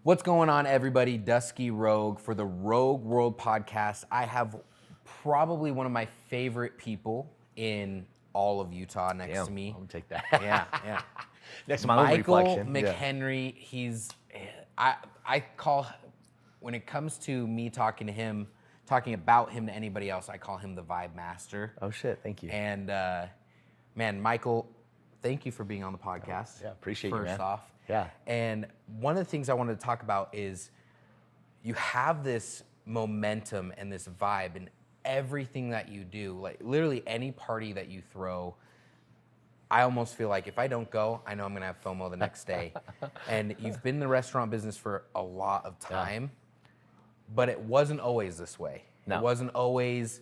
What's going on, everybody? Dusky Rogue for the Rogue World podcast. I have probably one of my favorite people in all of Utah next to me. I'll take that. Yeah. Next to my own Michael reflection. McHenry. He's, I call, when it comes to me talking to him, talking about him to anybody else, I call him the Vibe Master. Oh shit, thank you. And man, Michael, thank you for being on the podcast. Yeah, appreciate you, man. First off. Yeah. And one of the things I wanted to talk about is you have this momentum and this vibe in everything that you do. Like literally any party that you throw, I almost feel like if I don't go, I know I'm gonna have FOMO the next day. And you've been in the restaurant business for a lot of time, but it wasn't always this way. No. It wasn't always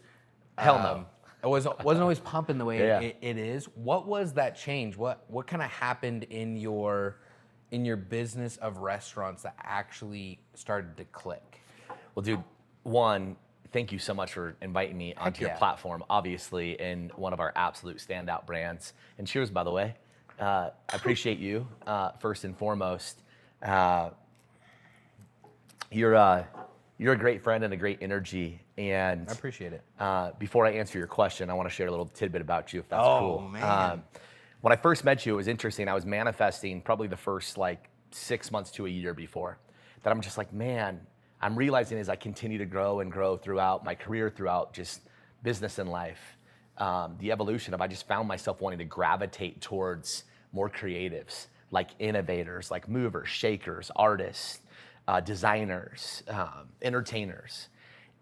Hell no. It wasn't always pumping the way Yeah. it is. What was that change? What kind of happened in your business of restaurants that actually started to click? Well, dude, one, thank you so much for inviting me onto your yeah. platform, obviously, in one of our absolute standout brands. And cheers, by the way. I appreciate you, first and foremost. You're a great friend and a great energy. And I appreciate it. before I answer your question, I want to share a little tidbit about you, if that's cool. Man. When I first met you, it was interesting. I was manifesting probably the first 6 months to a year before that. I'm just like, man, I'm realizing as I continue to grow and grow throughout my career, throughout just business and life, the evolution of I just found myself wanting to gravitate towards more creatives, like innovators, like movers, shakers, artists, designers, entertainers.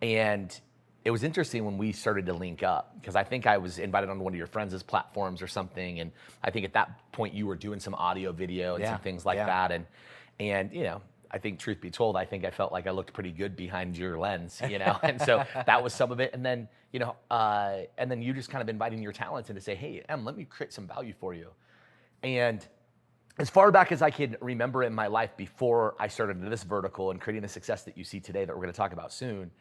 And it was interesting when we started to link up because I think I was invited on one of your friends' platforms or something. And I think at that point you were doing some audio, video and some things like that. And you know, I think truth be told, I think I felt like I looked pretty good behind your lens, you know? And so that was some of it. And then, you know, and then you just kind of inviting your talents in to say, hey, Em, let me create some value for you. And as far back as I can remember in my life before I started this vertical and creating the success that you see today that we're gonna talk about soon,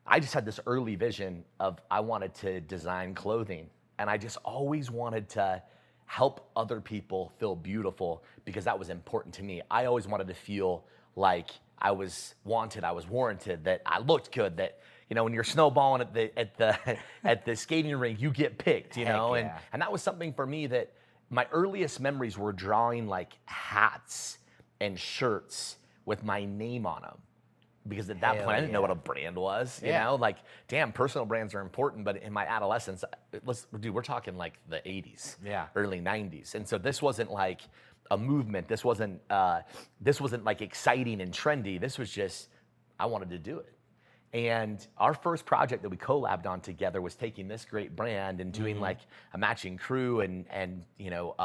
I just had this early vision of I wanted to design clothing. And I just always wanted to help other people feel beautiful because that was important to me. I always wanted to feel like I was wanted, I was warranted, that I looked good, that, you know, when you're snowballing at the skating rink, you get picked, you know? Heck yeah. And that was something for me that my earliest memories were drawing like hats and shirts with my name on them. Because at that point, I didn't know what a brand was, you know? Like, damn, personal brands are important, but in my adolescence, we're talking like the 80s, early 90s. And so this wasn't like a movement. This wasn't like exciting and trendy. This was just, I wanted to do it. And our first project that we collabed on together was taking this great brand and doing like a matching crew and you know,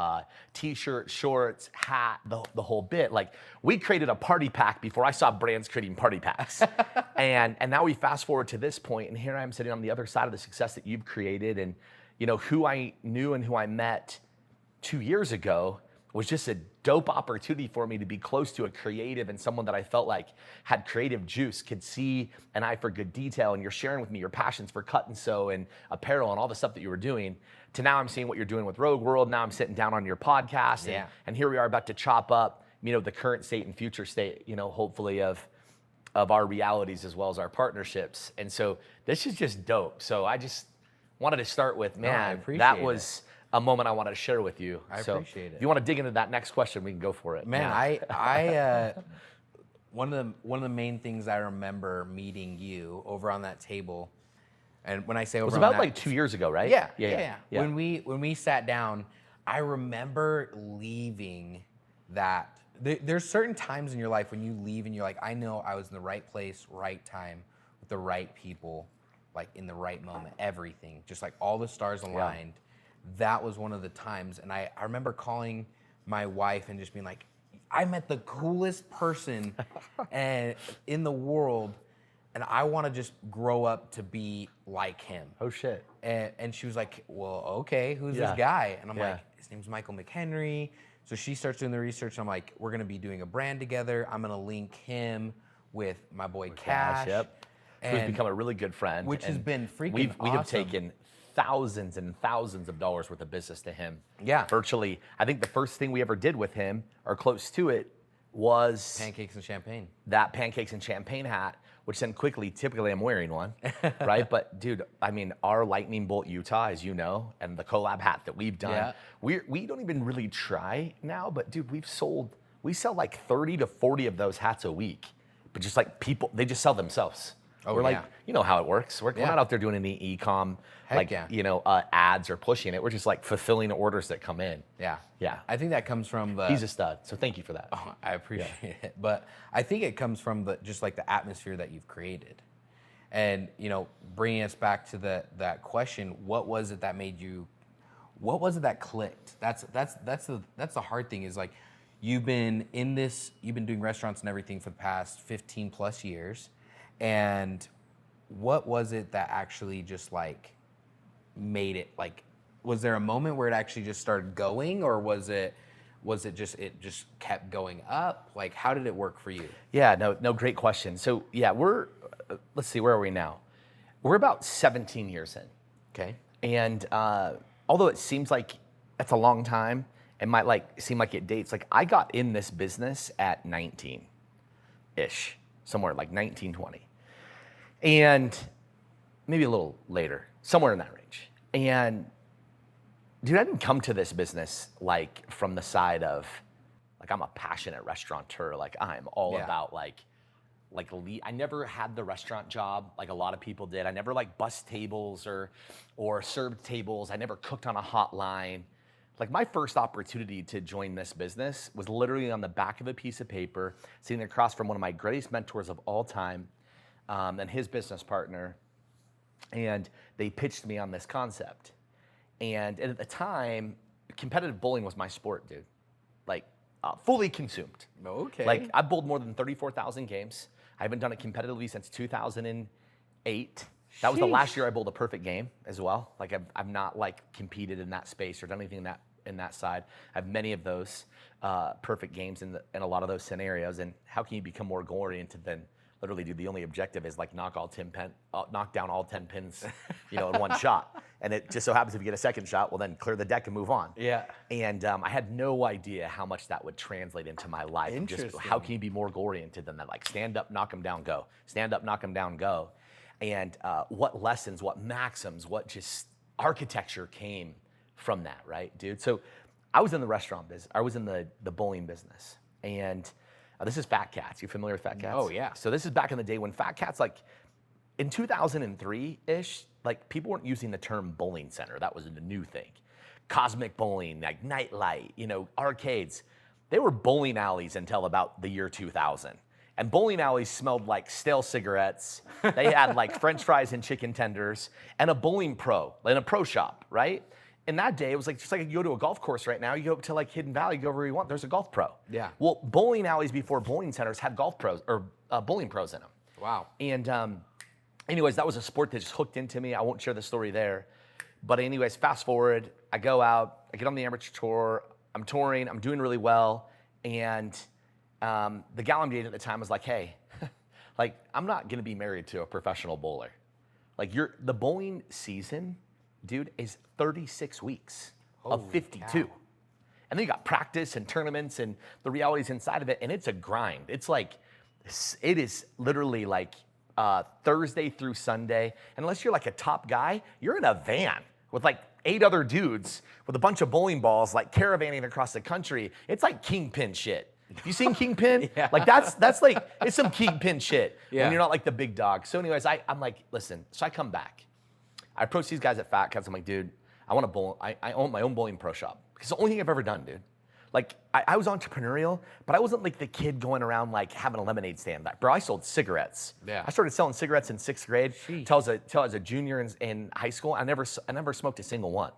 t-shirts, shorts, hat, the whole bit. Like we created a party pack before I saw brands creating party packs. and now we fast forward to this point, and here I am sitting on the other side of the success that you've created. And you know, who I knew and who I met 2 years ago was just a dope opportunity for me to be close to a creative and someone that I felt like had creative juice, could see an eye for good detail. And you're sharing with me your passions for cut and sew and apparel and all the stuff that you were doing. To now I'm seeing what you're doing with Rogue World. Now I'm sitting down on your podcast and here we are about to chop up, you know, the current state and future state, you know, hopefully of our realities as well as our partnerships. And so this is just dope. So I just wanted to start with, man, that was a moment I wanted to share with you. I appreciate it. If you want to dig into that next question, we can go for it. Man, I one of the main things I remember meeting you over on that table, and when I say over, it was about like 2 years ago, right? Yeah. When we sat down, I remember leaving that. There's certain times in your life when you leave and you're like, I know I was in the right place, right time, with the right people, like in the right moment, everything, just like all the stars aligned. That was one of the times. And I remember calling my wife and just being like, I met the coolest person in the world, and I want to just grow up to be like him. Oh, shit. And she was like, well, okay, who's this guy? And I'm like, his name's Michael McHenry. So she starts doing the research. And I'm like, we're going to be doing a brand together. I'm going to link him with my boy Cash. Who's become a really good friend. Which has been freaking awesome. We have taken thousands and thousands of dollars worth of business to him. Yeah. Virtually, I think the first thing we ever did with him, or close to it, was Pancakes and Champagne. that Pancakes and Champagne hat, which then typically I'm wearing one, right? But dude, I mean, our Lightning Bolt Utah, as you know, and the collab hat that we've done, we don't even really try now, but dude, we sell like 30 to 40 of those hats a week, but just like people, they just sell themselves. We're like, you know how it works. We're not out there doing any e-com, ads or pushing it. We're just like fulfilling orders that come in. Yeah. Yeah. I think that comes from the... He's a stud, so thank you for that. Oh, I appreciate it. But I think it comes from just like the atmosphere that you've created. And, you know, bringing us back to that question, what was it that made you, what was it that clicked? That's the hard thing is like, you've been doing restaurants and everything for the past 15 plus years. And what was it that actually just like made it like, was there a moment where it actually just started going, or was it just kept going up? Like, how did it work for you? Yeah, no, great question. So yeah, let's see, where are we now? We're about 17 years in. Okay. And although it seems like that's a long time, it might like seem like it dates. Like I got in this business at 19-ish, somewhere like 19, 20. And maybe a little later, somewhere in that range. And dude, I didn't come to this business like from the side of like I'm a passionate restaurateur. Like I'm all about like I never had the restaurant job like a lot of people did. I never like bussed tables or served tables. I never cooked on a hotline. Like my first opportunity to join this business was literally on the back of a piece of paper, sitting across from one of my greatest mentors of all time, and his business partner. And they pitched me on this concept. And at the time, competitive bowling was my sport, dude. Like fully consumed. Okay. Like I bowled more than 34,000 games. I haven't done it competitively since 2008. That was the last year I bowled a perfect game as well. Like I've not like competed in that space or done anything in that side. I have many of those perfect games in a lot of those scenarios. And how can you become more goal oriented than literally, dude? The only objective is like knock down all 10 pins, in one shot. And it just so happens if you get a second shot, well then clear the deck and move on. Yeah. And I had no idea how much that would translate into my life. Interesting. Just how can you be more goal oriented than that? Like stand up, knock them down, go. Stand up, knock them down, go. And what lessons, what maxims, what just architecture came from that, right, dude? So I was in the restaurant business. I was in the bowling business. And this is Fat Cats. You familiar with Fat Cats? Oh, yeah. So this is back in the day when Fat Cats, like in 2003-ish, like people weren't using the term bowling center. That was a new thing. Cosmic bowling, like nightlight, arcades. They were bowling alleys until about the year 2000. And bowling alleys smelled like stale cigarettes. They had like French fries and chicken tenders and a bowling pro, in a pro shop, right? In that day, it was like just like you go to a golf course right now, you go up to like Hidden Valley, you go wherever you want, there's a golf pro. Yeah. Well, bowling alleys before bowling centers had golf pros or bowling pros in them. Wow. And anyways, that was a sport that just hooked into me. I won't share the story there. But anyways, fast forward, I go out, I get on the amateur tour, I'm touring, I'm doing really well. And the gal I'm dating at the time was like, hey, like I'm not gonna be married to a professional bowler. Like the bowling season, dude, is 36 weeks of 52. Cow. And then you got practice and tournaments and the realities inside of it, and it's a grind. It's like, it is literally like Thursday through Sunday. And unless you're like a top guy, you're in a van with like 8 other dudes with a bunch of bowling balls, like caravanning across the country. It's like Kingpin shit. You seen Kingpin? Yeah. Like that's like, it's some Kingpin shit when you're not like the big dog. So anyways, I'm like, listen, so I come back. I approach these guys at Fat Cats. I'm like, dude, I want to bowl. I own my own bowling pro shop. It's the only thing I've ever done, dude. Like, I was entrepreneurial, but I wasn't like the kid going around like having a lemonade stand. Bro, I sold cigarettes. Yeah. I started selling cigarettes in 6th grade till I was a junior in high school. I never smoked a single one.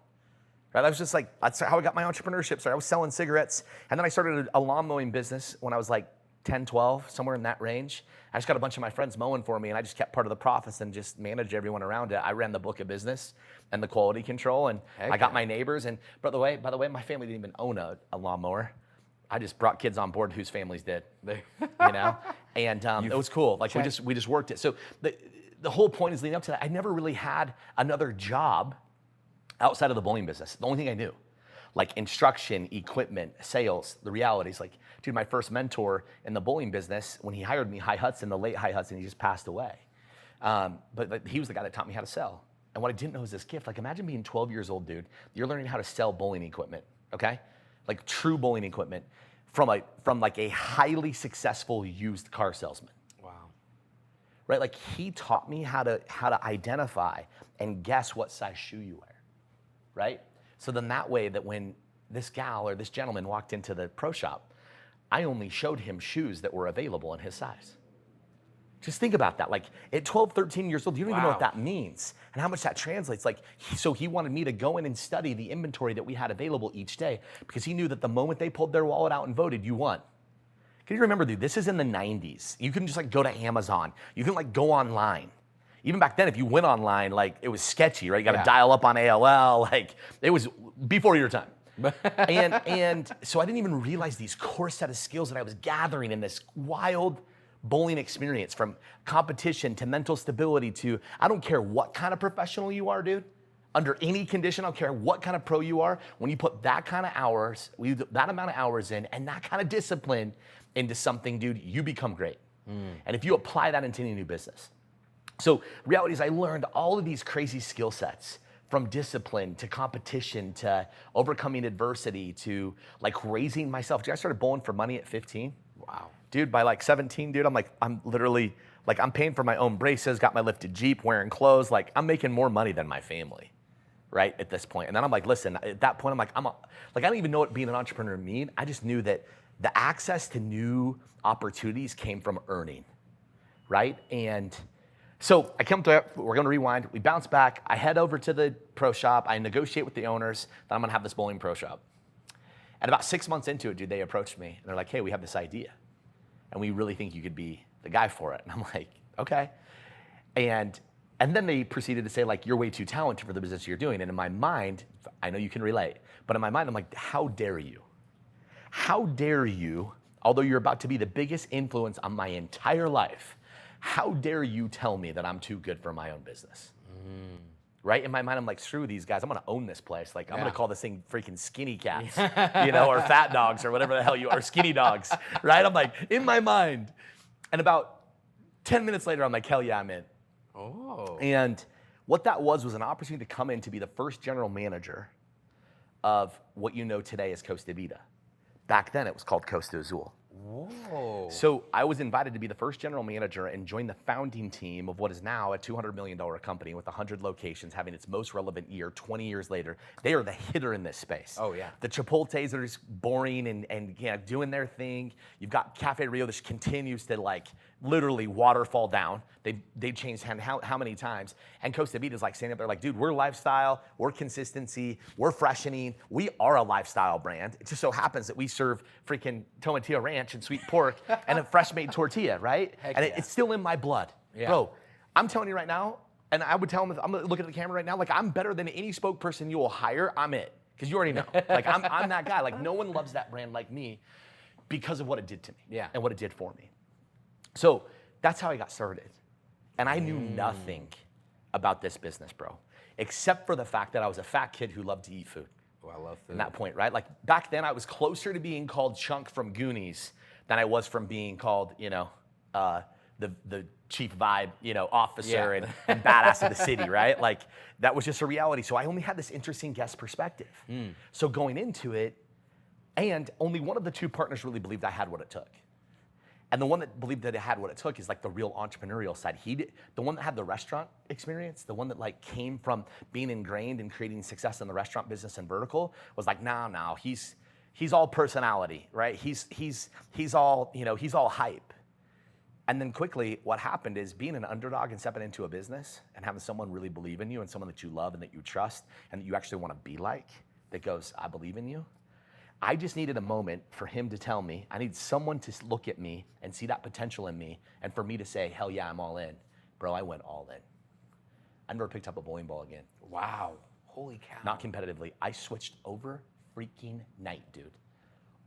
Right? I was just like, that's how I got my entrepreneurship started. I was selling cigarettes. And then I started a lawn mowing business when I was like 10, 12, somewhere in that range. I just got a bunch of my friends mowing for me, and I just kept part of the profits and just managed everyone around it. I ran the book of business and the quality control, and I got my neighbors. And by the way, my family didn't even own a lawnmower. I just brought kids on board whose families did, And it was cool. Like we just worked it. So the whole point is leading up to that. I never really had another job outside of the bowling business. The only thing I knew. like instruction, equipment, sales. The reality is like, dude, my first mentor in the bowling business, when he hired me, the late High Hudson, he just passed away. But he was the guy that taught me how to sell. And what I didn't know was this gift. Like imagine being 12 years old, dude. You're learning how to sell bowling equipment, okay? Like true bowling equipment from like a highly successful used car salesman. Wow. Right? Like he taught me how to identify and guess what size shoe you wear, right? So then that way that when this gal or this gentleman walked into the pro shop, I only showed him shoes that were available in his size. Just think about that. Like at 12, 13 years old, you don't even know what that means and how much that translates. Like, so he wanted me to go in and study the inventory that we had available each day because he knew that the moment they pulled their wallet out and voted, you won. Can you remember, dude, this is in the 90s. You couldn't just like go to Amazon. You couldn't like go online. Even back then, if you went online, like it was sketchy, right? You got to dial up on AOL. Like it was before your time. and so I didn't even realize these core set of skills that I was gathering in this wild bowling experience, from competition to mental stability to, I don't care what kind of professional you are, dude. Under any condition, I don't care what kind of pro you are. When you put that kind of hours, that amount of hours in and that kind of discipline into something, dude, you become great. And if you apply that into any new business. So reality is I learned all of these crazy skill sets, from discipline to competition to overcoming adversity to like raising myself. Dude, I started bowling for money at 15. Wow. Dude, by like 17, dude, I'm literally, like I'm paying for my own braces, got my lifted Jeep, wearing clothes. Like I'm making more money than my family, right, at this point. And then I'm like, listen, at that point, I'm like, I don't even know what being an entrepreneur mean. I just knew that the access to new opportunities came from earning, right? And so I come to, we're gonna rewind, we bounce back, I head over to the pro shop, I negotiate with the owners that I'm gonna have this bowling pro shop. And about 6 months into it, dude, they approached me and they're like, hey, we have this idea and we really think you could be the guy for it. And I'm like, okay. And then they proceeded to say, like, you're way too talented for the business you're doing. And in my mind, I know you can relate, but in my mind, I'm like, how dare you? How dare you, although you're about to be the biggest influence on my entire life, how dare you tell me that I'm too good for my own business? Right? In my mind, I'm like, screw these guys. I'm gonna own this place. Like, I'm gonna call this thing freaking Skinny Cats, or Fat Dogs, or whatever the hell you are, Skinny Dogs, right? I'm like, in my mind. And about 10 minutes later, I'm like, hell yeah, I'm in. Oh. And what that was an opportunity to come in to be the first general manager of what you know today as Costa Vida. Back then, it was called Costa Azul. Whoa. So I was invited to be the first general manager and join the founding team of what is now a $200 million company with 100 locations, having its most relevant year 20 years later. They are the hitter in this space. Oh, yeah. The Chipotles are just boring and doing their thing. You've got Cafe Rio that continues to like literally waterfall down. They changed how many times. And Costa Vida is like standing up there like, dude, we're lifestyle, we're consistency, we're freshening. We are a lifestyle brand. It just so happens that we serve freaking tomatillo ranch and sweet pork and a fresh made tortilla, right? Heck and yeah. it's still in my blood. Yeah. Bro, I'm telling you right now, and I would tell them, I'm looking at the camera right now, like I'm better than any spokesperson you will hire, I'm it. Because you already know. Like I'm that guy. Like no one loves that brand like me because of what it did to me and what it did for me. So that's how I got started. And I knew nothing about this business, bro, except for the fact that I was a fat kid who loved to eat food. Oh, I love food. At that point, right? Like back then I was closer to being called Chunk from Goonies than I was from being called, the chief vibe, officer and badass of the city, right? Like that was just a reality. So I only had this interesting guest perspective. So going into it, and only one of the two partners really believed I had what it took. And the one that believed that it had what it took is like the real entrepreneurial side. The one that had the restaurant experience, the one that like came from being ingrained in creating success in the restaurant business and vertical was like, no, he's all personality, right? He's all, he's all hype. And then quickly what happened is being an underdog and stepping into a business and having someone really believe in you and someone that you love and that you trust and that you actually want to be like, that goes, I believe in you. I just needed a moment for him to tell me, I need someone to look at me and see that potential in me and for me to say, hell yeah, I'm all in. Bro, I went all in. I never picked up a bowling ball again. Wow. Holy cow. Not competitively. I switched over freaking night, dude.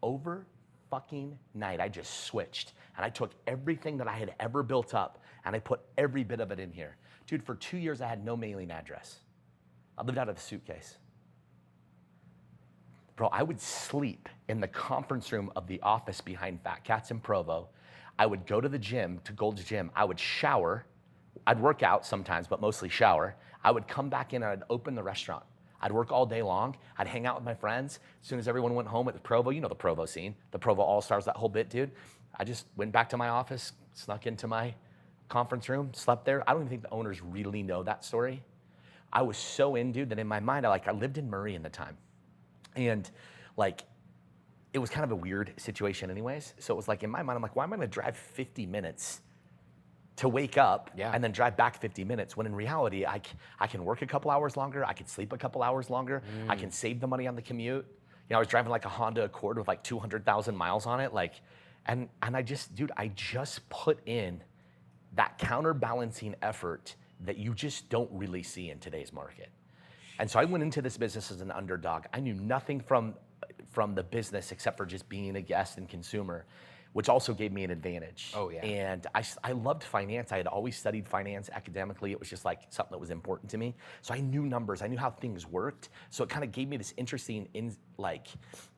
Over fucking night, I just switched. And I took everything that I had ever built up and I put every bit of it in here. Dude, for 2 years, I had no mailing address. I lived out of a suitcase. bro, I would sleep in the conference room of the office behind Fat Cats in Provo. I would go to the gym, to Gold's Gym. I would shower. I'd work out sometimes, but mostly shower. I would come back in and I'd open the restaurant. I'd work all day long. I'd hang out with my friends. As soon as everyone went home at the Provo, you know the Provo scene, the Provo All-Stars, that whole bit, dude. I just went back to my office, snuck into my conference room, slept there. I don't even think the owners really know that story. I was so in, dude, that in my mind, I lived in Murray in the time. And like, it was kind of a weird situation anyways. So it was like, in my mind, I'm like, why am I gonna drive 50 minutes to wake up and then drive back 50 minutes when in reality, I can work a couple hours longer, I can sleep a couple hours longer, I can save the money on the commute. You know, I was driving like a Honda Accord with like 200,000 miles on it. Like, and I just put in that counterbalancing effort that you just don't really see in today's market. And so I went into this business as an underdog. I knew nothing from the business except for just being a guest and consumer, which also gave me an advantage. Oh, yeah. And I loved finance. I had always studied finance academically. It was just like something that was important to me. So I knew numbers. I knew how things worked. So it kind of gave me this interesting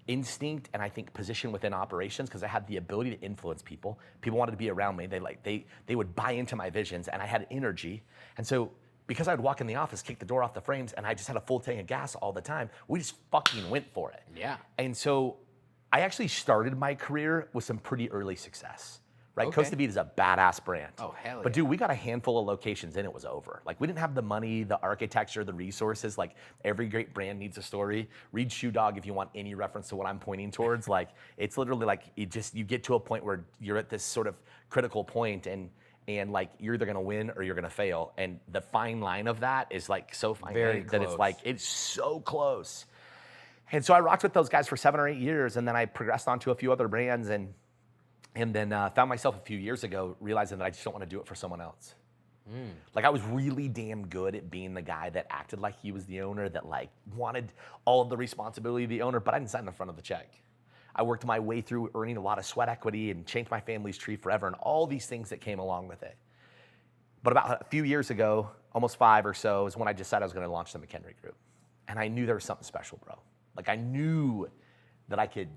instinct and I think position within operations because I had the ability to influence people. People wanted to be around me. They would buy into my visions and I had energy. And so because I'd walk in the office, kick the door off the frames, and I just had a full tank of gas all the time, we just fucking went for it. Yeah. And so I actually started my career with some pretty early success, right? Okay. Costa Vida is a badass brand. Oh, hell But yeah. dude, we got a handful of locations and it was over. Like we didn't have the money, the architecture, the resources. Like every great brand needs a story. Read Shoe Dog if you want any reference to what I'm pointing towards. Like it's literally like you get to a point where you're at this sort of critical point and like you're either gonna win or you're gonna fail. And the fine line of that is like so fine that it's like, it's so close. And so I rocked with those guys for 7 or 8 years, and then I progressed on to a few other brands, and then found myself a few years ago realizing that I just don't want to do it for someone else. Like I was really damn good at being the guy that acted like he was the owner, that like wanted all of the responsibility of the owner, but I didn't sign the front of the check. I worked my way through earning a lot of sweat equity and changed my family's tree forever, and all these things that came along with it. But about a few years ago, almost 5 or so, is when I decided I was going to launch the McHenry Group, and I knew there was something special, bro. Like I knew that I could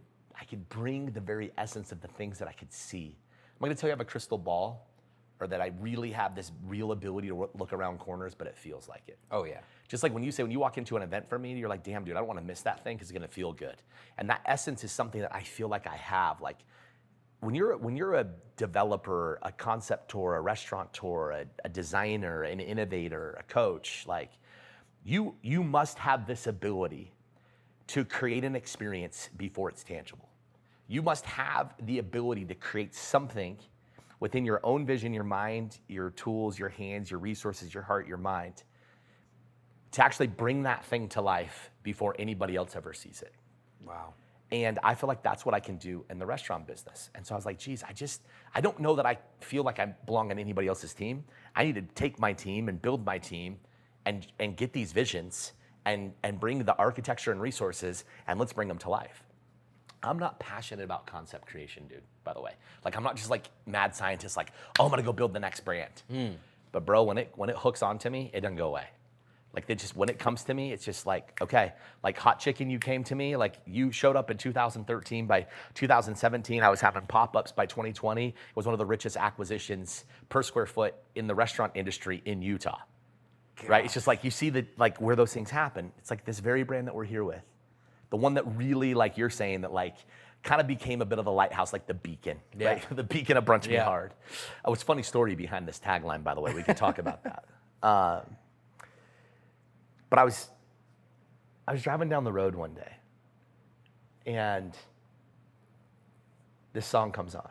bring the very essence of the things that I could see. I'm gonna tell you I have a crystal ball, or that I really have this real ability to look around corners, but it feels like it. Oh yeah. Just like when you walk into an event for me, you're like, damn dude, I don't wanna miss that thing because it's gonna feel good. And that essence is something that I feel like I have. Like when you're a developer, a conceptor, a restaurateur, a designer, an innovator, a coach, like you must have this ability to create an experience before it's tangible. You must have the ability to create something within your own vision, your mind, your tools, your hands, your resources, your heart, your mind, to actually bring that thing to life before anybody else ever sees it. Wow. And I feel like that's what I can do in the restaurant business. And so I was like, geez, I don't know that I feel like I belong on anybody else's team. I need to take my team and build my team and get these visions and bring the architecture and resources, and let's bring them to life. I'm not passionate about concept creation, dude, by the way. Like, I'm not just like mad scientist, like, oh, I'm gonna go build the next brand. But bro, when it hooks onto me, it doesn't go away. Like, when it comes to me, it's just like, okay, like Hot Chicken, you came to me, like you showed up in 2013. By 2017, I was having pop-ups. By 2020, it was one of the richest acquisitions per square foot in the restaurant industry in Utah. Right? It's just like you see like where those things happen. It's like this very brand that we're here with. The one that really, like you're saying, that like kind of became a bit of a lighthouse, like the beacon, right? The beacon of Brunch Me Hard. Oh, it's a funny story behind this tagline, by the way. We can talk about that. But I was driving down the road one day, and this song comes on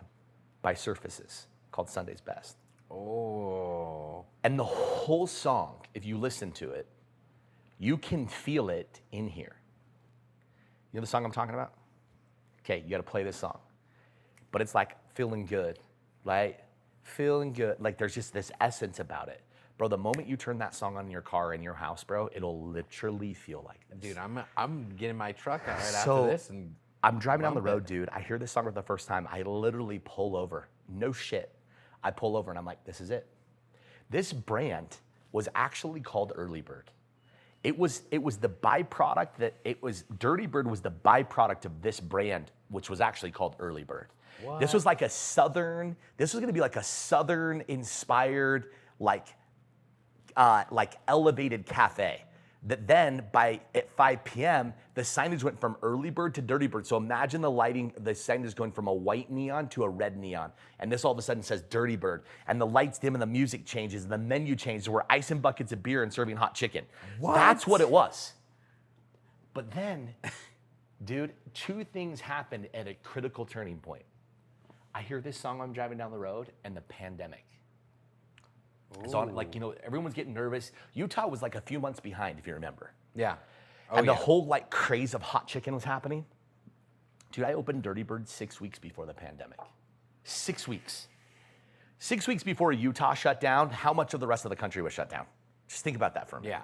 by Surfaces called Sunday's Best. Oh. And the whole song, if you listen to it, you can feel it in here. You know the song I'm talking about? Okay, you gotta play this song. But it's like feeling good, right? Feeling good. Like there's just this essence about it. Bro, the moment you turn that song on in your car in your house, bro, it'll literally feel like this. Dude, I'm getting my truck out right So, after this and I'm driving down the bump it. road, dude. I hear this song for the first time. I literally pull over. No shit. I pull over and I'm like, this is it. This brand was actually called Early Bird. It was the byproduct Dirty Bird was the byproduct of this brand, which was actually called Early Bird. What? This was gonna be like a Southern inspired, like elevated cafe. That then at 5 p.m., the signage went from Early Bird to Dirty Bird. So imagine the lighting, the signage is going from a white neon to a red neon. And this all of a sudden says Dirty Bird. And the lights dim and the music changes and the menu changes. We're icing buckets of beer and serving hot chicken. What? That's what it was. But then, dude, two things happened at a critical turning point. I hear this song I'm driving down the road and the pandemic. So everyone's getting nervous. Utah was like a few months behind, if you remember. Yeah. And the whole like craze of hot chicken was happening. Dude, I opened Dirty Bird 6 weeks before the pandemic. 6 weeks. 6 weeks before Utah shut down, how much of the rest of the country was shut down? Just think about that for a minute. Yeah.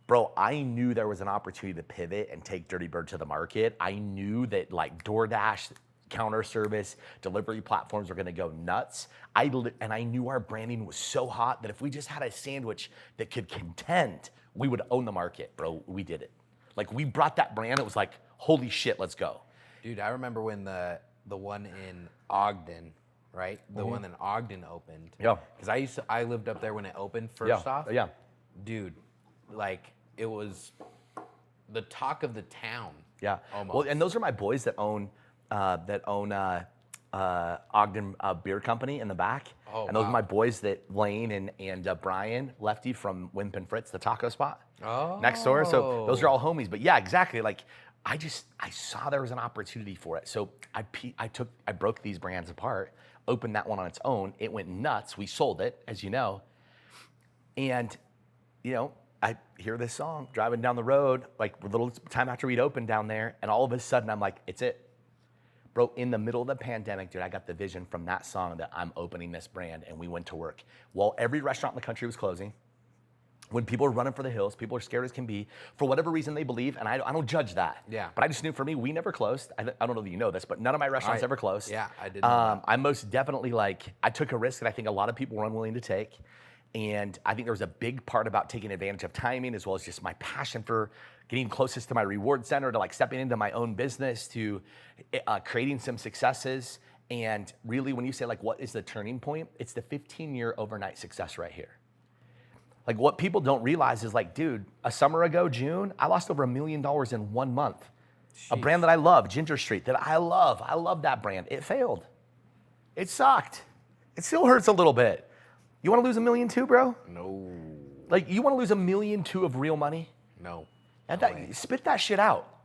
Bro, I knew there was an opportunity to pivot and take Dirty Bird to the market. I knew that like DoorDash, counter service, delivery platforms were gonna go nuts. And I knew our branding was so hot that if we just had a sandwich that could contend, we would own the market, bro. We did it. Like we brought that brand, it was like, holy shit, let's go. Dude, I remember when the one in Ogden, right? The one in Ogden opened. Yeah. Because I lived up there when it opened first off. Yeah. Dude, like it was the talk of the town. Yeah. Almost. Well, and those are my boys that own Ogden Beer Company in the back. Oh, and those are my boys that Lane and Brian, Lefty from Wimp and Fritz, the taco spot next door. So those are all homies. But yeah, exactly. Like I saw there was an opportunity for it. So I broke these brands apart, opened that one on its own. It went nuts. We sold it, as you know. And, I hear this song driving down the road, like a little time after we'd opened down there. And all of a sudden I'm like, it's it. Bro, in the middle of the pandemic, dude, I got the vision from that song that I'm opening this brand, and we went to work. While every restaurant in the country was closing, when people are running for the hills, people are scared as can be, for whatever reason they believe, and I don't judge that. Yeah. But I just knew for me, we never closed. I don't know that you know this, but none of my restaurants ever closed. Yeah, I did know that. I most definitely, I took a risk that I think a lot of people were unwilling to take. And I think there was a big part about taking advantage of timing, as well as just my passion for getting closest to my reward center, to stepping into my own business, to creating some successes. And really, when you say what is the turning point, it's the 15-year overnight success right here. Like what people don't realize is dude, a summer ago, June, I lost over $1 million in 1 month. Jeez. A brand that I love, Ginger Street, that I love that brand. It failed. It sucked. It still hurts a little bit. You want to lose $1 million too, bro? No. You want to lose $1 million too of real money? No. Spit that shit out.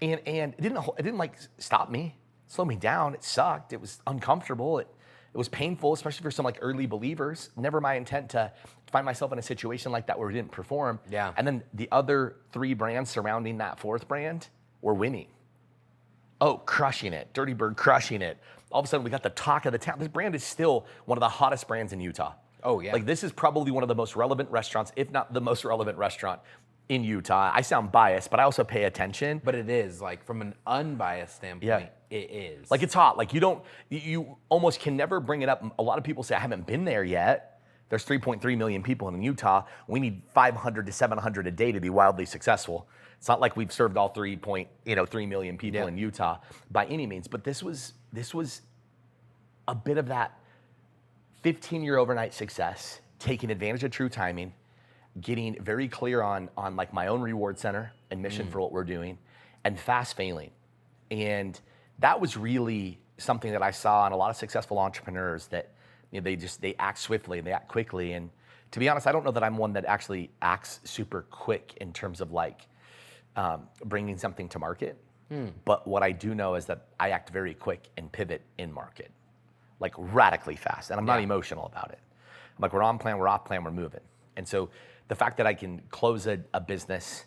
And it didn't stop me, slow me down. It sucked. It was uncomfortable. It was painful, especially for some early believers. Never my intent to find myself in a situation like that where we didn't perform. Yeah. And then the other 3 brands surrounding that 4th brand were winning. Oh, crushing it. Dirty Bird crushing it. All of a sudden, we got the talk of the town. This brand is still one of the hottest brands in Utah. Oh, yeah. This is probably one of the most relevant restaurants, if not the most relevant restaurant in Utah. I sound biased, but I also pay attention. But it is, from an unbiased standpoint, it is. It's hot. You almost can never bring it up. A lot of people say, I haven't been there yet. There's 3.3 million people in Utah. We need 500 to 700 a day to be wildly successful. It's not like we've served all 3 million people in Utah by any means. But this was a bit of that 15-year overnight success, taking advantage of true timing, getting very clear on my own reward center and mission for what we're doing, and fast failing. And that was really something that I saw in a lot of successful entrepreneurs, that they act swiftly and they act quickly. And to be honest, I don't know that I'm one that actually acts super quick in terms of bringing something to market. But what I do know is that I act very quick and pivot in market, radically fast. And I'm not emotional about it. I'm we're on plan, we're off plan, we're moving. And so the fact that I can close a business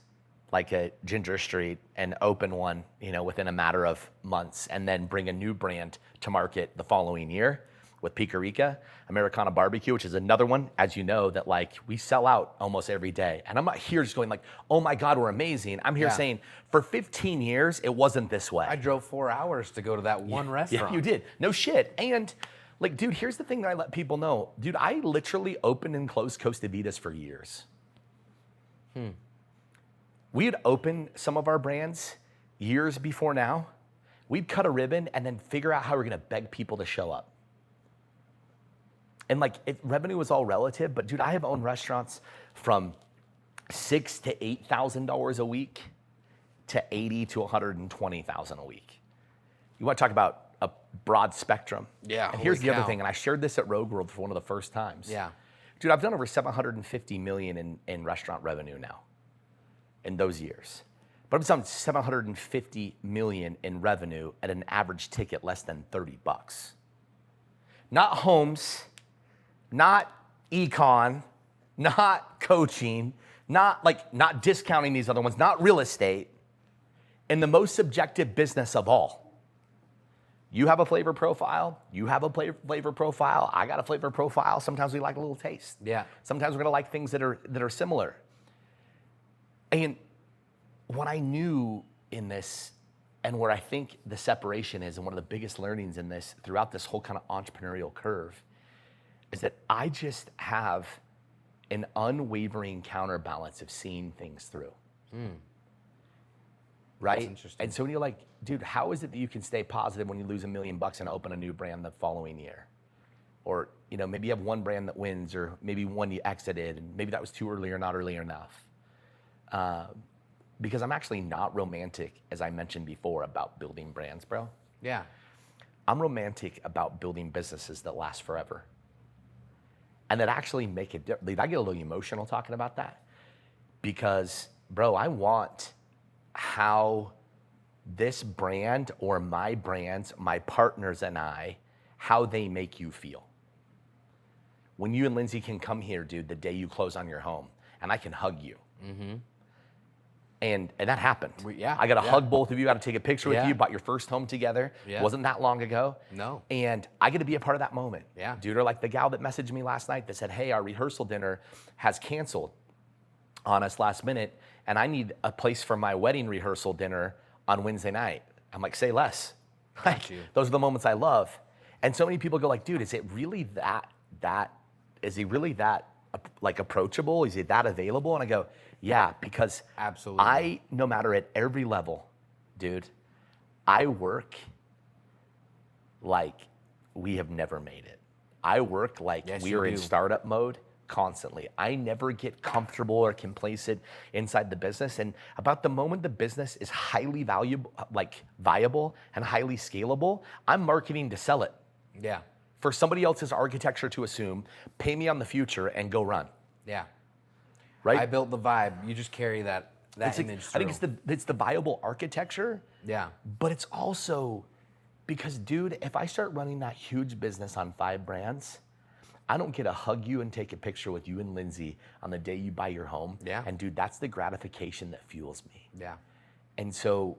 like a Ginger Street and open one, within a matter of months, and then bring a new brand to market the following year with Picarica, Americana Barbecue, which is another one, as you know, that we sell out almost every day. And I'm not here just going oh my God, we're amazing. I'm here saying for 15 years, it wasn't this way. I drove 4 hours to go to that one restaurant. Yeah, you did. No shit. And dude, here's the thing that I let people know. Dude, I literally opened and closed Costa Vitas for years. We'd open some of our brands years before now. We'd cut a ribbon and then figure out how we're gonna beg people to show up. And like, revenue was all relative, but dude, I have owned restaurants from $6,000 to $8,000 a week to $80,000 to $120,000 a week. You want to talk about a broad spectrum? Yeah. And here's the other thing, and I shared this at Rogue World for one of the first times. Yeah. Dude, I've done over $750 million in restaurant revenue now in those years. But I've done $750 million in revenue at an average ticket less than $30. Not homes, not econ, not coaching, not discounting these other ones, not real estate, in the most subjective business of all. You have a flavor profile, you have a flavor profile, I got a flavor profile. Sometimes we like a little taste. Yeah. Sometimes we're gonna like things that are similar. And what I knew in this, and where I think the separation is, and one of the biggest learnings in this throughout this whole kind of entrepreneurial curve, is that I just have an unwavering counterbalance of seeing things through. Right? That's interesting. And so when you're like, dude, how is it that you can stay positive when you lose $1 million and open a new brand the following year? Or, you know, maybe you have one brand that wins, or maybe one you exited, and maybe that was too early or not early enough. Because I'm actually not romantic, as I mentioned before, about building brands, bro. Yeah. I'm romantic about building businesses that last forever. And that actually make a difference. I get a little emotional talking about that. Because, bro, I want how this brand or my brands, my partners and I, how they make you feel. When you and Lindsay can come here, dude, the day you close on your home, and I can hug you. And that happened. I got to hug both of you. I got to take a picture with you. Bought your first home together. Wasn't that long ago. No. And I get to be a part of that moment. Yeah. Dude, or like the gal that messaged me last night that said, hey, our rehearsal dinner has canceled on us last minute, and I need a place for my wedding rehearsal dinner on Wednesday night. I'm like, say less. Like, those are the moments I love. And so many people go like, dude, is it really is he really that like approachable? Is he that available? And I go, yeah, because absolutely. no matter at every level, dude, I work like we have never made it. I work like we are in startup mode constantly. I never get comfortable or complacent inside the business. And about the moment the business is highly viable and highly scalable, I'm marketing to sell it. Yeah. For somebody else's architecture to assume, pay me on the future and go run. Yeah. Right? I built the vibe. You just carry that image through. I think it's the viable architecture. Yeah. But it's also because, dude, if I start running that huge business on 5 brands, I don't get to hug you and take a picture with you and Lindsay on the day you buy your home. Yeah. And dude, that's the gratification that fuels me. Yeah. And so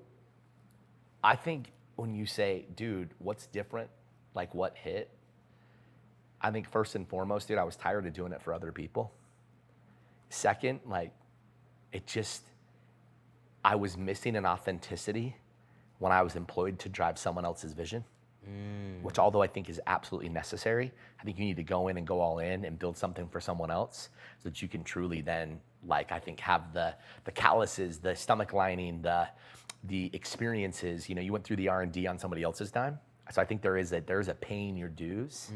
I think when you say, dude, what's different? Like what hit? I think first and foremost, dude, I was tired of doing it for other people. Second, like I was missing an authenticity when I was employed to drive someone else's vision. Which, although I think is absolutely necessary, I think you need to go in and go all in and build something for someone else so that you can truly then, like, I think have the calluses, the stomach lining, the experiences. You know, you went through the R&D on somebody else's dime. So I think there's a paying your dues,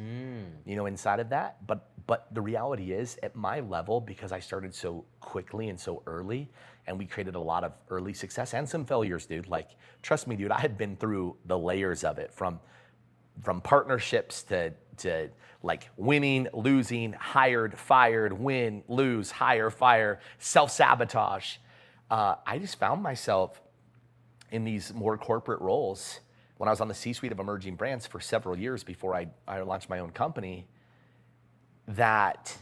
you know, inside of that. But the reality is, at my level, because I started so quickly and so early, and we created a lot of early success and some failures, dude. Like, trust me, dude, I had been through the layers of it, from partnerships to like winning, losing, hired, fired, win, lose, hire, fire, self-sabotage. I just found myself in these more corporate roles when I was on the C-suite of emerging brands for several years before I launched my own company, that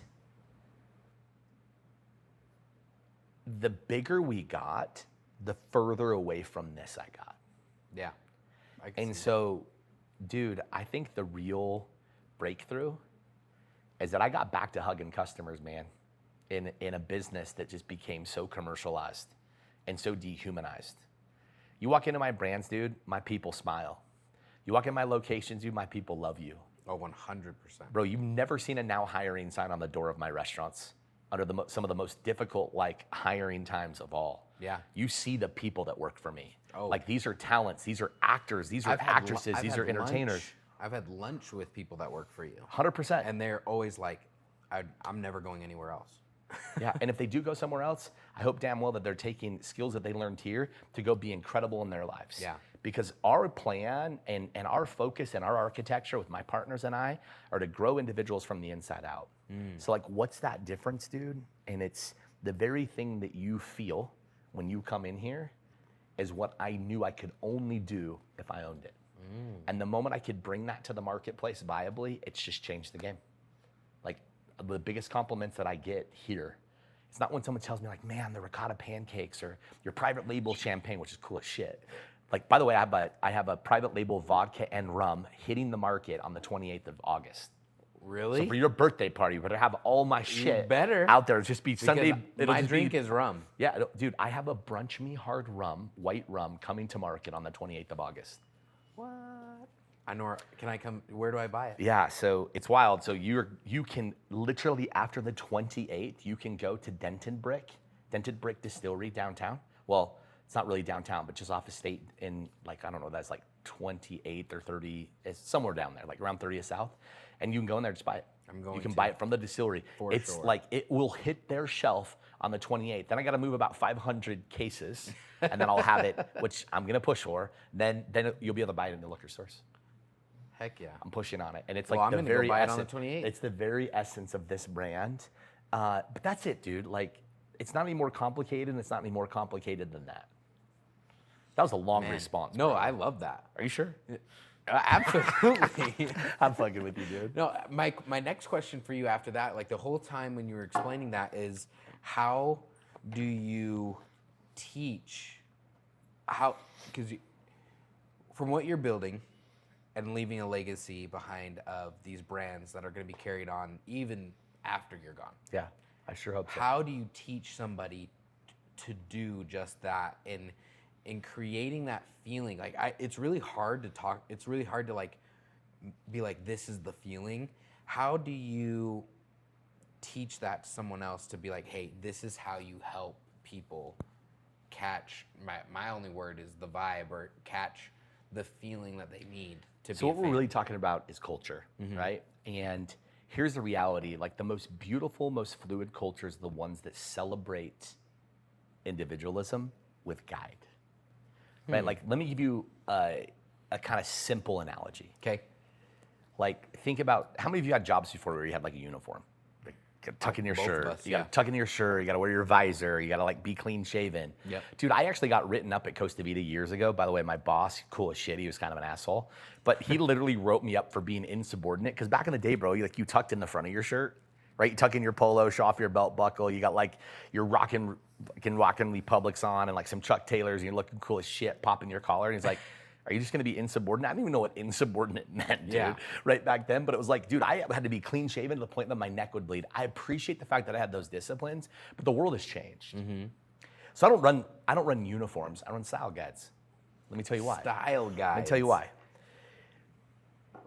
the bigger we got, the further away from this I got. Yeah. And so, dude, I think the real breakthrough is that I got back to hugging customers, man, in a business that just became so commercialized and so dehumanized. You walk into my brands, dude, my people smile. You walk in my locations, dude, my people love you. Oh, 100%. Bro, you've never seen a now hiring sign on the door of my restaurants. under some of the most difficult like hiring times of all. Yeah. You see the people that work for me. Oh. Like these are talents, these are actors, these are actresses, these are entertainers. I've had lunch with people that work for you. 100%. And they're always like, I'm never going anywhere else. Yeah, and if they do go somewhere else, I hope damn well that they're taking skills that they learned here to go be incredible in their lives. Yeah. Because our plan and our focus and our architecture with my partners and I are to grow individuals from the inside out. So like, what's that difference, dude? And it's the very thing that you feel when you come in here is what I knew I could only do if I owned it. And the moment I could bring that to the marketplace viably, it's just changed the game. Like the biggest compliments that I get here, it's not when someone tells me like, man, the ricotta pancakes or your private label champagne, which is cool as shit. Like, by the way, I have a private label vodka and rum hitting the market on the 28th of August. Really? So for your birthday party, you better have all my shit out there. Just be Sunday. My drink is rum. Yeah, dude, I have a Brunch Me Hard rum, white rum, coming to market on the 28th of August. What? I know. Can I come? Where do I buy it? Yeah, so it's wild. So you can literally after the 28th, you can go to Denton Brick Distillery downtown. Well, it's not really downtown, but just off of State in like, I don't know, that's like 28th or 30, it's somewhere down there, like around 30th South. And you can go in there and just buy it. You can buy it from the distillery. It's sure. Like, it will hit their shelf on the 28th. Then I got to move about 500 cases, and then I'll have it, which I'm going to push for. Then you'll be able to buy it in the liquor stores. Heck yeah. I'm pushing on it. And it's well, like I'm the gonna very go buy essence. It on the 28th. It's the very essence of this brand. But that's it, dude. Like, it's not any more complicated, and it's not any more complicated than that. That was a long response. No, bro. I love that. Are you sure? Absolutely. I'm fucking with you, dude. No, my next question for you after that, like the whole time when you were explaining that, is how do you teach because from what you're building and leaving a legacy behind of these brands that are going to be carried on even after you're gone. Yeah, I sure hope so. How do you teach somebody to do just that in creating that feeling? Like it's really hard to talk. It's really hard to like be like, this is the feeling. How do you teach that to someone else to be like, hey, this is how you help people catch, my only word is the vibe, or catch the feeling that they need to be. So what we're really talking about is culture, right? And here's the reality, like the most beautiful, most fluid cultures are the ones that celebrate individualism with guide. Right? Like, let me give you a kind of simple analogy. Okay. Like, think about, how many of you had jobs before where you had like a uniform? Like, you gotta tuck in your shirt. You gotta tuck in your shirt. You gotta wear your visor. You gotta like be clean shaven. Yep. Dude, I actually got written up at Costa Vida years ago. By the way, my boss, cool as shit. He was kind of an asshole, but he literally wrote me up for being insubordinate. Because back in the day, bro, you tucked in the front of your shirt, right? You tuck in your polo, show off your belt buckle. You got like your rockin' Republics on and like some Chuck Taylors, and you're looking cool as shit, popping your collar. And he's like, are you just gonna be insubordinate? I didn't even know what insubordinate meant, dude, right back then. But it was like, dude, I had to be clean shaven to the point that my neck would bleed. I appreciate the fact that I had those disciplines, but the world has changed. So I don't run uniforms. I run style guides. Let me tell you why. Style guides. Let me tell you why. I'm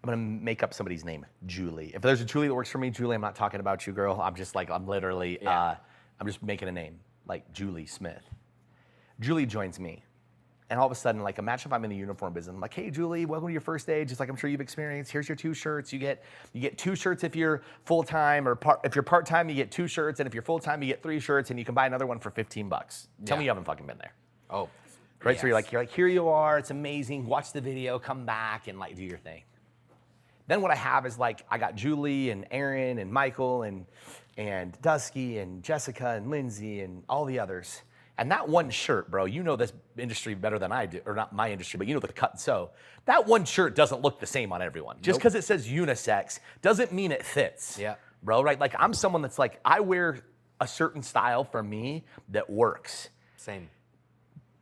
gonna make up somebody's name, Julie. If there's a Julie that works for me, Julie, I'm not talking about you, girl. I'm just like, I'm literally, I'm just making a name, like Julie Smith. Julie joins me. And all of a sudden, like, imagine if I'm in the uniform business. I'm like, hey, Julie, welcome to your first day. Just like I'm sure you've experienced. Here's your 2 shirts. You get 2 shirts if you're full-time, or if you're part-time, you get 2 shirts. And if you're full-time, you get 3 shirts, and you can buy another one for $15. Tell me you haven't fucking been there. Oh, right? Yes. So you're like, here you are. It's amazing. Watch the video, come back, and like do your thing. Then what I have is like, I got Julie and Aaron and Michael and Dusky and Jessica and Lindsay and all the others. And that one shirt, bro, you know this industry better than I do, or not my industry, but you know the cut and sew. That one shirt doesn't look the same on everyone. Just because it says unisex doesn't mean it fits. Yeah. Bro, right? Like, I'm someone that's like, I wear a certain style for me that works. Same.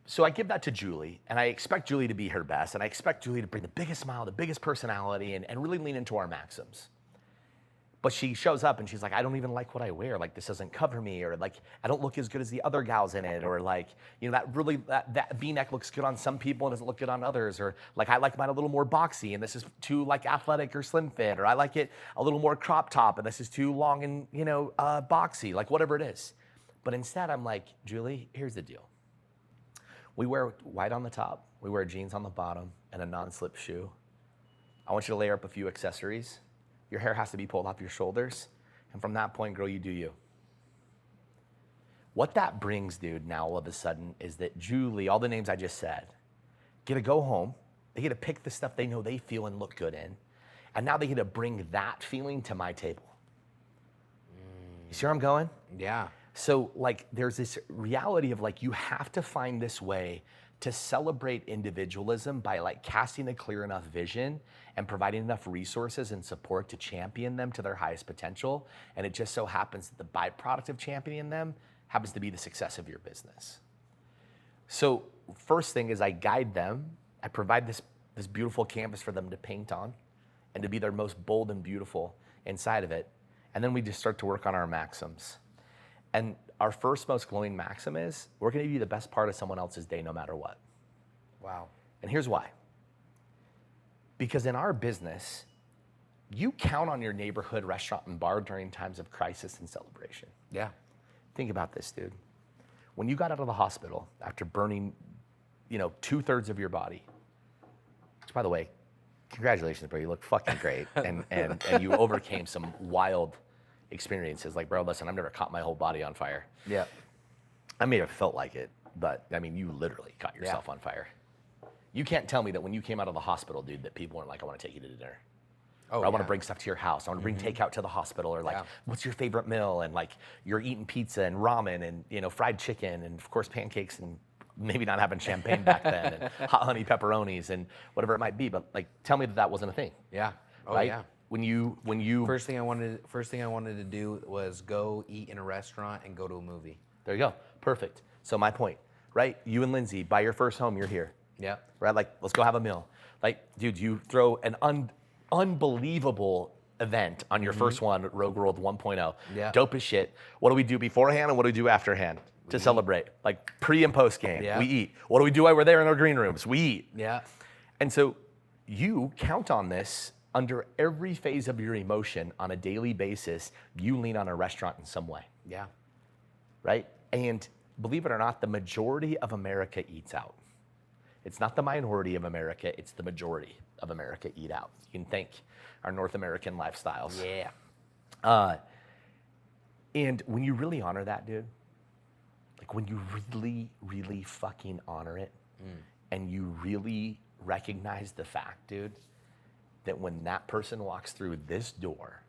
So I give that to Julie, and I expect Julie to be her best, and I expect Julie to bring the biggest smile, the biggest personality, and really lean into our maxims. But she shows up and she's like, I don't even like what I wear. Like, this doesn't cover me, or like, I don't look as good as the other gals in it, or like, you know, that V-neck looks good on some people and doesn't look good on others, or like, I like mine a little more boxy and this is too like athletic or slim fit, or I like it a little more crop top and this is too long and, you know, boxy, like whatever it is. But instead I'm like, Julie, here's the deal. We wear white on the top, we wear jeans on the bottom and a non-slip shoe. I want you to layer up a few accessories. Your hair has to be pulled off your shoulders. And from that point, girl, you do you. What that brings, dude, now all of a sudden is that Julie, all the names I just said, get to go home. They get to pick the stuff they know they feel and look good in. And now they get to bring that feeling to my table. You see where I'm going? Yeah. So like there's this reality of like you have to find this way to celebrate individualism by like casting a clear enough vision and providing enough resources and support to champion them to their highest potential. And it just so happens that the byproduct of championing them happens to be the success of your business. So first thing is I guide them. I provide this beautiful canvas for them to paint on and to be their most bold and beautiful inside of it. And then we just start to work on our maxims. And our first most glowing maxim is, we're gonna be the best part of someone else's day no matter what. Wow. And here's why. Because in our business, you count on your neighborhood restaurant and bar during times of crisis and celebration. Yeah. Think about this, dude. When you got out of the hospital after burning, you know, 2/3 of your body, which by the way, congratulations, bro, you look fucking great. and you overcame some wild experiences. Like, bro, listen, I've never caught my whole body on fire. Yeah. I may have felt like it, but I mean, you literally caught yourself on fire. You can't tell me that when you came out of the hospital, dude, that people weren't like, I want to take you to dinner. Oh, or I want to bring stuff to your house. I want to bring takeout to the hospital, or like, what's your favorite meal? And like, you're eating pizza and ramen and, you know, fried chicken and of course pancakes and maybe not having champagne back then and hot honey pepperonis and whatever it might be. But like, tell me that wasn't a thing. Yeah. Oh, right? yeah. When you First thing I wanted to do was go eat in a restaurant and go to a movie. There you go. Perfect. So my point, right? You and Lindsay, buy your first home, you're here. Yeah. Right? Like, let's go have a meal. Like, dude, you throw an unbelievable event on your first one, Rogue World 1.0. Yeah. Dope as shit. What do we do beforehand and what do we do afterhand to celebrate? Like pre and post game, we eat. What do we do while we're there in our green rooms? We eat. Yeah. And so you count on this under every phase of your emotion on a daily basis. You lean on a restaurant in some way. Yeah. Right? And believe it or not, the majority of America eats out. It's not the minority of America, it's the majority of America eat out. You can thank our North American lifestyles. Yeah. And when you really honor that, dude, like when you really, really fucking honor it, and you really recognize the fact, dude, that when that person walks through this door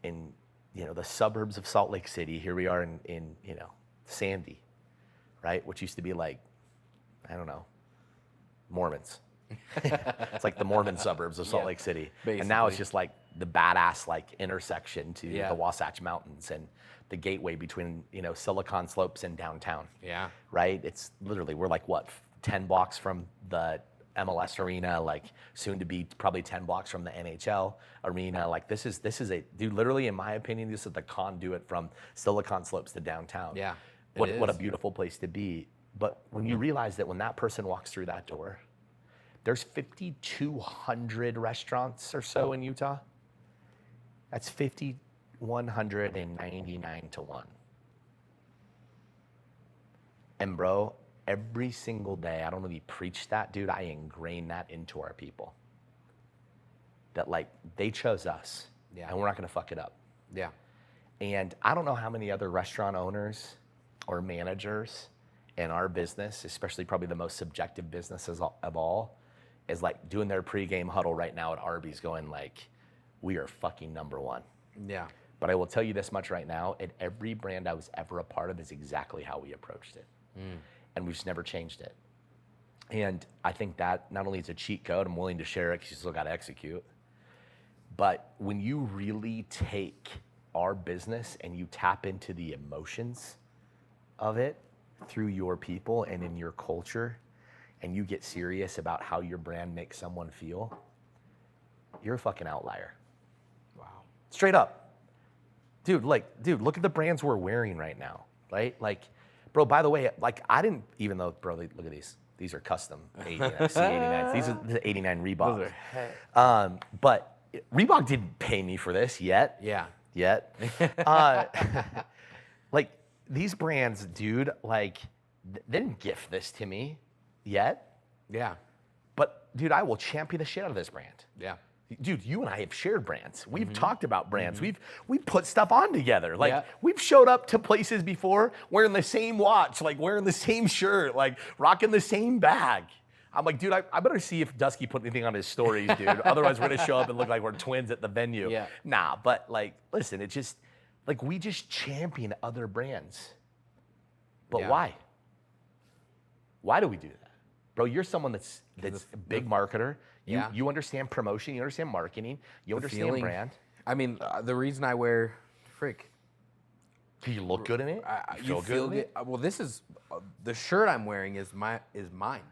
in, you know, the suburbs of Salt Lake City, here we are in you know, Sandy, right? Which used to be like, I don't know, Mormons. It's like the Mormon suburbs of Salt Lake City. Basically. And now it's just like the badass like intersection to Yeah. the Wasatch Mountains and the gateway between, you know, Silicon Slopes and downtown. Yeah. Right? It's literally, we're like what, 10 blocks from the MLS arena, like soon to be probably 10 blocks from the NHL arena. Like this is a, dude, literally in my opinion, this is the conduit from Silicon Slopes to downtown. Yeah. What a beautiful place to be. But when you realize that when that person walks through that door, there's 5,200 restaurants or so in Utah. That's 5,199 to 1. And bro, every single day, I don't know if you preach that, dude, I ingrain that into our people. That like, they chose us, and we're not gonna fuck it up. Yeah. And I don't know how many other restaurant owners or managers in our business, especially probably the most subjective businesses of all, is like doing their pregame huddle right now at Arby's going like, we are fucking number one. Yeah. But I will tell you this much right now, at every brand I was ever a part of is exactly how we approached it. And we've just never changed it. And I think that not only is a cheat code, I'm willing to share it because you still got to execute. But when you really take our business and you tap into the emotions of it through your people and in your culture, and you get serious about how your brand makes someone feel, you're a fucking outlier. Wow. Straight up. Dude, look at the brands we're wearing right now, right? Like, bro, by the way, like I didn't, even though, bro, look at these. These are custom C89s. These are the 89 Reebok. But Reebok didn't pay me for this yet. Yeah. Yet. Like, these brands, dude, like, they didn't gift this to me yet. Yeah. But, dude, I will champion the shit out of this brand. Yeah. Dude, you and I have shared brands. We've talked about brands. We've put stuff on together. Like, we've showed up to places before wearing the same watch, like wearing the same shirt, like rocking the same bag. I'm like, dude, I better see if Dusky put anything on his stories, dude. Otherwise, we're gonna show up and look like we're twins at the venue. Yeah. Nah, but like, listen, it's just, like, we just champion other brands. But why? Why do we do that? Bro, you're someone that's a big marketer. You understand promotion, you understand marketing, you understand brand. I mean, the reason I wear, Do you look good in it? You feel good. Well, this is the shirt I'm wearing is mine.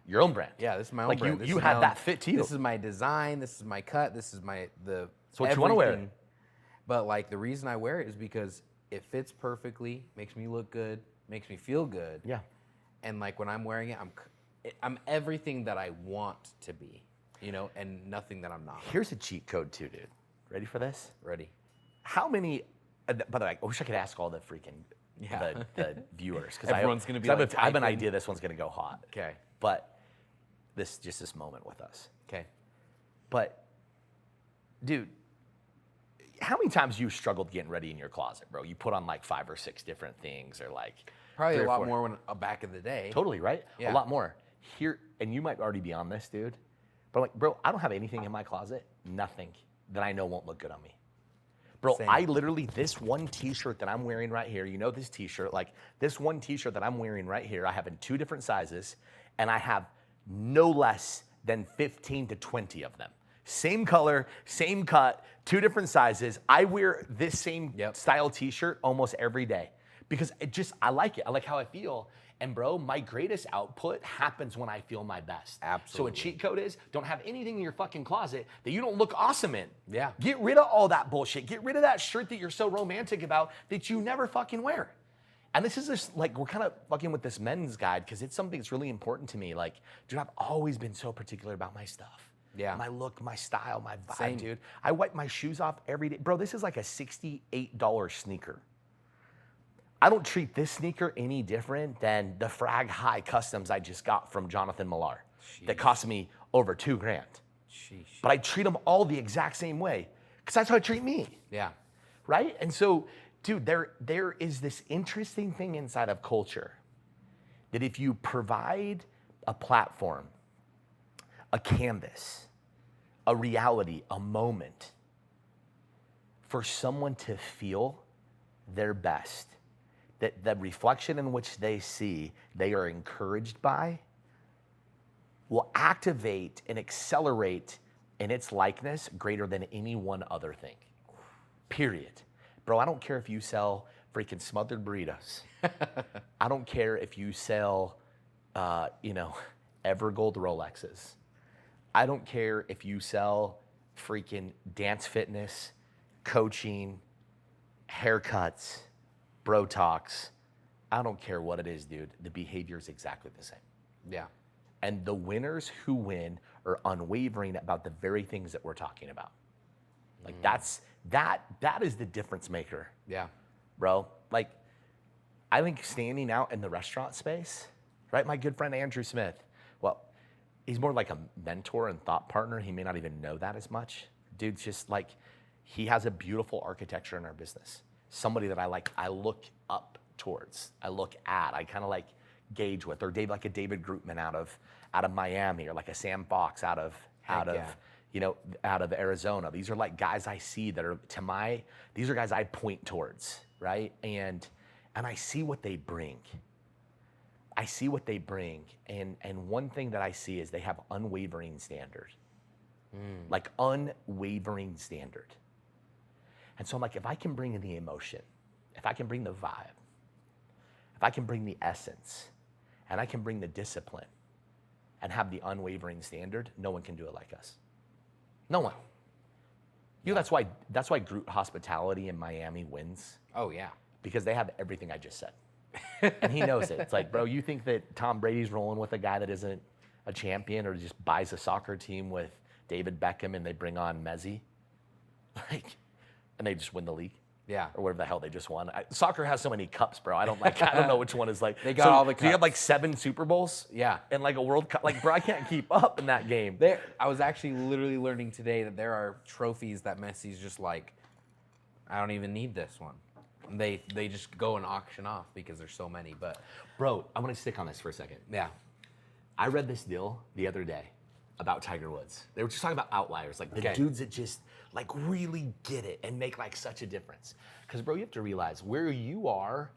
Your own brand. Yeah, this is my own brand. You had that fit to you. This is my design. This is my cut. This is the. It's what you want to wear. But like the reason I wear it is because it fits perfectly, makes me look good, makes me feel good. Yeah. And like when I'm wearing it, I'm everything that I want to be, you know, and nothing that I'm not. Here's a cheat code too, dude. Ready for this? Ready. How many? By the way, I wish I could ask all the freaking the viewers because everyone's gonna be. I have an idea this one's gonna go hot. Okay. But this moment with us. Okay. But, dude, how many times you struggled getting ready in your closet, bro? You put on like 5 or 6 different things, or like probably a lot more when back in the day. Totally, right? Yeah. A lot more. Here, and you might already be on this, dude. But like, bro, I don't have anything in my closet, nothing that I know won't look good on me. Bro, Same. I literally, this one t-shirt that I'm wearing right here, you know this t-shirt, like this one t-shirt that I'm wearing right here, I have in 2 different sizes, and I have no less than 15 to 20 of them. Same color, same cut, 2 different sizes. I wear this same style t-shirt almost every day because I like it. I like how I feel. And bro, my greatest output happens when I feel my best. Absolutely. So a cheat code is don't have anything in your fucking closet that you don't look awesome in. Yeah. Get rid of all that bullshit. Get rid of that shirt that you're so romantic about that you never fucking wear. And this is just like, we're kind of fucking with this men's guide because it's something that's really important to me. Like, dude, I've always been so particular about my stuff. Yeah. My look, my style, my vibe, Same. dude. I wipe my shoes off every day. Bro, this is like a $68 sneaker. I don't treat this sneaker any different than the Frag High Customs I just got from Jonathan Millar that cost me over $2,000. Sheesh. But I treat them all the exact same way because that's how I treat me. Yeah. Right? And so, dude, there is this interesting thing inside of culture that if you provide a platform, a canvas, a reality, a moment for someone to feel their best, that the reflection in which they see, they are encouraged by, will activate and accelerate in its likeness greater than any one other thing. Period. Bro, I don't care if you sell freaking smothered burritos. I don't care if you sell, Evergold Rolexes. I don't care if you sell freaking dance fitness, coaching, haircuts, bro talks. I don't care what it is, dude. The behavior is exactly the same. Yeah. And the winners who win are unwavering about the very things that we're talking about. Like that is the difference maker. Yeah. Bro, like I think standing out in the restaurant space, right? My good friend Andrew Smith, well, he's more like a mentor and thought partner. He may not even know that as much. Dude's just like, he has a beautiful architecture in our business. Somebody that I look up towards, I look at, I kind of like gauge with, or like a David Grootman out of Miami, or like a Sam Fox out of Arizona. These are like guys I see that are these are guys I point towards, right? And I see what they bring. I see what they bring. And one thing that I see is they have unwavering standard. Like unwavering standard. And so I'm like, if I can bring in the emotion, if I can bring the vibe, if I can bring the essence, and I can bring the discipline and have the unwavering standard, no one can do it like us. No one. You know, that's why Groot Hospitality in Miami wins. Oh yeah. Because they have everything I just said. And he knows it. It's like, bro, you think that Tom Brady's rolling with a guy that isn't a champion or just buys a soccer team with David Beckham and they bring on Messi? Like, and they just win the league? Yeah. Or whatever the hell they just won. Soccer has so many cups, bro. I don't know which one is like. They got all the cups. Do you have like 7 Super Bowls? Yeah. And like a World Cup? Like, bro, I can't keep up in that game. I was actually literally learning today that there are trophies that Messi's just like, I don't even need this one. And they just go and auction off because there's so many. But bro, I want to stick on this for a second. Yeah. I read this deal the other day about Tiger Woods. They were just talking about outliers, like the dudes that just like really get it and make like such a difference. Because bro, you have to realize where you are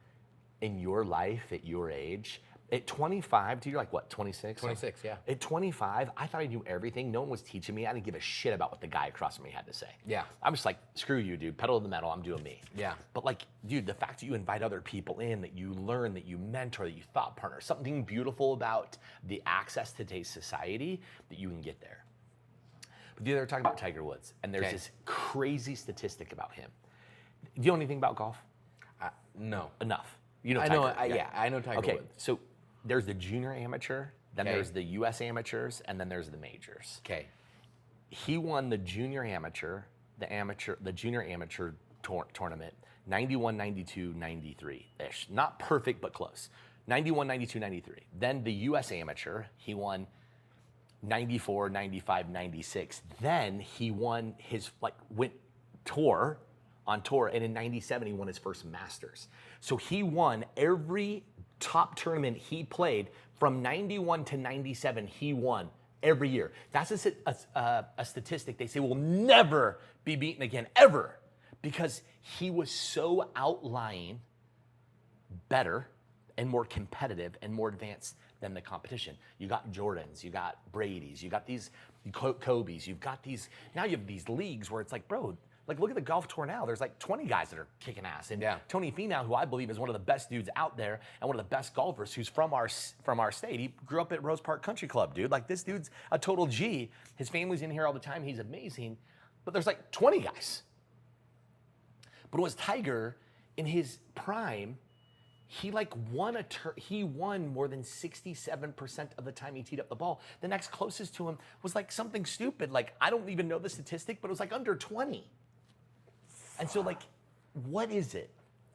in your life at your age. At 25, dude, you're like what, 26? 26, yeah. At 25, I thought I knew everything. No one was teaching me. I didn't give a shit about what the guy across from me had to say. Yeah. I'm just like, screw you, dude. Pedal to the metal. I'm doing me. Yeah. But like, dude, the fact that you invite other people in, that you learn, that you mentor, that you thought partner, something beautiful about the access to today's society that you can get there. But the other talking about Tiger Woods, and there's this crazy statistic about him. Do you know anything about golf? No. Enough. You know I Tiger. know. I know Tiger Okay, Woods. so there's the junior amateur, then there's the U.S. amateurs, and then there's the majors. Okay. He won the junior amateur, the junior amateur tournament, 91, 92, 93-ish. Not perfect, but close. 91, 92, 93. Then the U.S. amateur, he won 94, 95, 96. Then he won his, went on tour, and in 97, he won his first Masters. So he won every top tournament he played from 91 to 97, he won every year. That's a statistic they say will never be beaten again, ever, because he was so outlying better and more competitive and more advanced than the competition. You got Jordans, you got Brady's, you got these Kobe's, you've got these, now you have these leagues where it's like, bro, like look at the golf tour now. There's like 20 guys that are kicking ass. And Tony Finau, who I believe is one of the best dudes out there and one of the best golfers, who's from our state. He grew up at Rose Park Country Club, dude. Like this dude's a total G. His family's in here all the time. He's amazing. But there's like 20 guys. But it was Tiger in his prime. He won more than 67% of the time he teed up the ball. The next closest to him was like something stupid. Like I don't even know the statistic, but it was like under 20. And so, like, what is it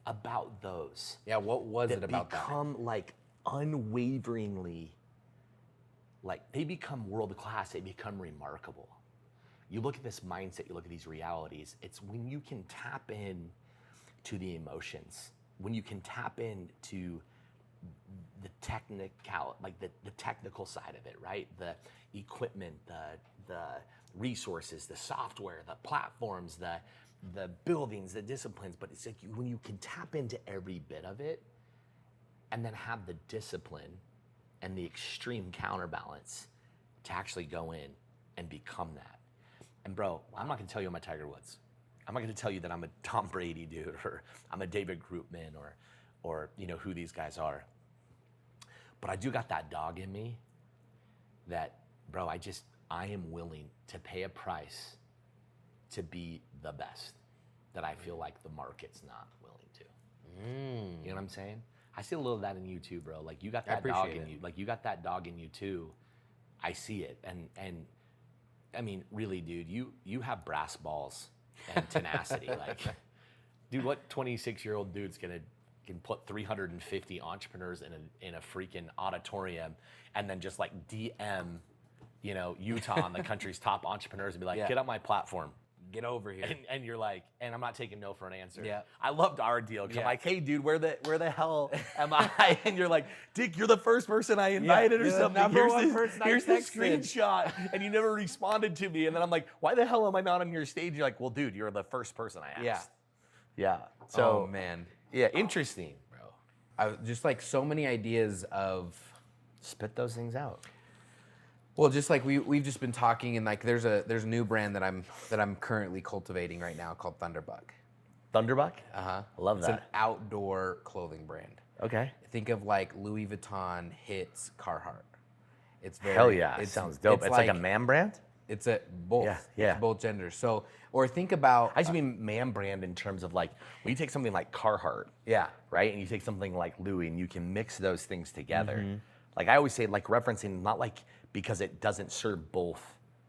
about those? Yeah, what was it about that? Become like unwaveringly, like they become world class. They become remarkable. You look at this mindset. You look at these realities. It's when you can tap in to the emotions, when you can tap into the the technical side of it, right? The equipment, the resources, the software, the platforms, the buildings, the disciplines, but it's like when you can tap into every bit of it and then have the discipline and the extreme counterbalance to actually go in and become that. And bro, I'm not gonna tell you I'm a Tiger Woods. I'm not gonna tell you that I'm a Tom Brady dude or I'm a David Grootman or you know who these guys are. But I do got that dog in me that, bro, I am willing to pay a price to be the best that I feel like the market's not willing to. You know what I'm saying? I see a little of that in you too, bro. Like you got that dog in you. Like you got that dog in you too. I see it. And I mean, really, dude, you have brass balls and tenacity. Like, dude, what 26-year-old dude's can put 350 entrepreneurs in a freaking auditorium and then just like DM, you know, Utah and the country's top entrepreneurs and be like, get on my platform. Get over here. And you're like, and I'm not taking no for an answer. Yeah. I loved our deal. Cause I'm like, hey dude, where the hell am I? And you're like, Dick, you're the first person I invited or something. Here's the screenshot. And you never responded to me. And then I'm like, why the hell am I not on your stage? You're like, well, dude, you're the first person I asked. Yeah. So, oh man. Yeah, interesting, bro. I just like so many ideas of spit those things out. Well, just like we've just been talking, and like there's a new brand that I'm currently cultivating right now called Thunderbuck. Thunderbuck? I love that. It's an outdoor clothing brand. Okay. Think of like Louis Vuitton hits Carhartt. It's very hell yeah. It sounds dope. It's like a man brand? It's a both. Yeah. It's both genders. So, or think about. I just mean man brand in terms of like, when you take something like Carhartt, right? And you take something like Louis and you can mix those things together. Like I always say, like referencing, not like because it doesn't serve both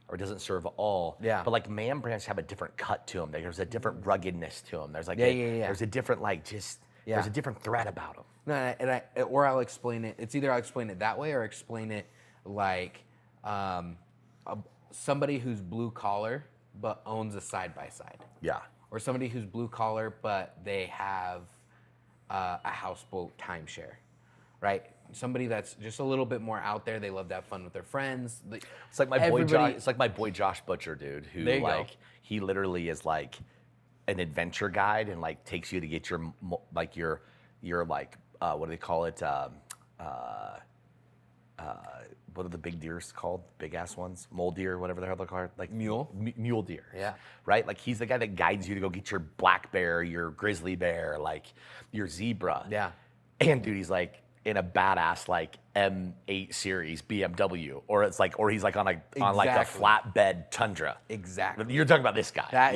or doesn't serve all, but like man brands have a different cut to them. There's a different ruggedness to them. There's like, there's a different like there's a different thread about them. No, or I'll explain it. It's either I'll explain it that way or explain it like somebody who's blue collar but owns a side by side. Yeah. Or somebody who's blue collar but they have a houseboat timeshare, right? Somebody that's just a little bit more out there. They love to have fun with their friends. It's like my boy Josh. It's like my boy Josh Butcher, dude. Who like he literally is like an adventure guide and like takes you to get your like what do they call it? What are the big deers called? Big ass ones, mole deer, whatever the hell they're called. Like mule deer. Yeah. Right. Like he's the guy that guides you to go get your black bear, your grizzly bear, like your zebra. Yeah. And dude, he's like in a badass like M8 series BMW, or it's like, or he's like on like a flatbed Tundra. Exactly. You're talking about this guy. That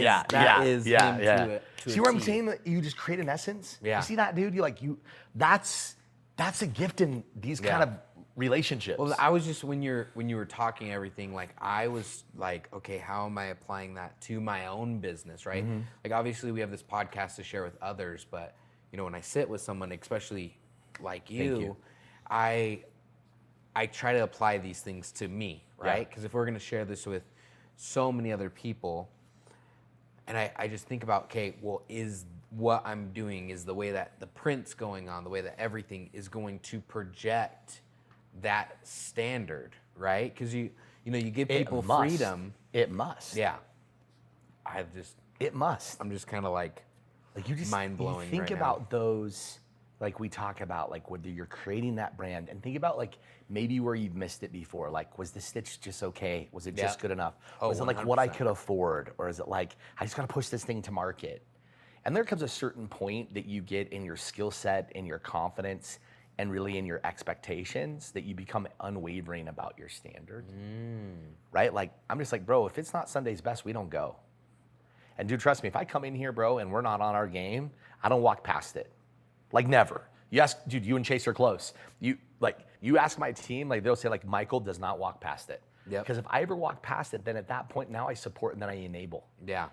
is him to See what I'm saying? That you just create an essence. Yeah. You see that, dude? That's a gift in these kind of relationships. Well, I was just when you were talking everything, like I was like, okay, how am I applying that to my own business, right? Like obviously we have this podcast to share with others, but you know when I sit with someone, especially like you. I try to apply these things to me, right? Because if we're going to share this with so many other people, and I just think about, okay, well, is what I'm doing, is the way that the print's going on, the way that everything is going to project that standard, right? Because you give people freedom. It must. Yeah. It must. I'm just kind of like you just mind blowing. You think right about now. Those. Like we talk about, like whether you're creating that brand, and think about like maybe where you've missed it before. Like, was the stitch just okay? Was it just good enough? Was it like what I could afford, or is it like I just gotta push this thing to market? And there comes a certain point that you get in your skill set, in your confidence, and really in your expectations that you become unwavering about your standard, right? Like I'm just like, bro, if it's not Sunday's best, we don't go. And dude, trust me, if I come in here, bro, and we're not on our game, I don't walk past it. Like never. You ask, dude, you and Chase are close. You ask my team, like they'll say like Michael does not walk past it. Yeah. Because if I ever walk past it, then at that point now I support and then I enable. Yeah.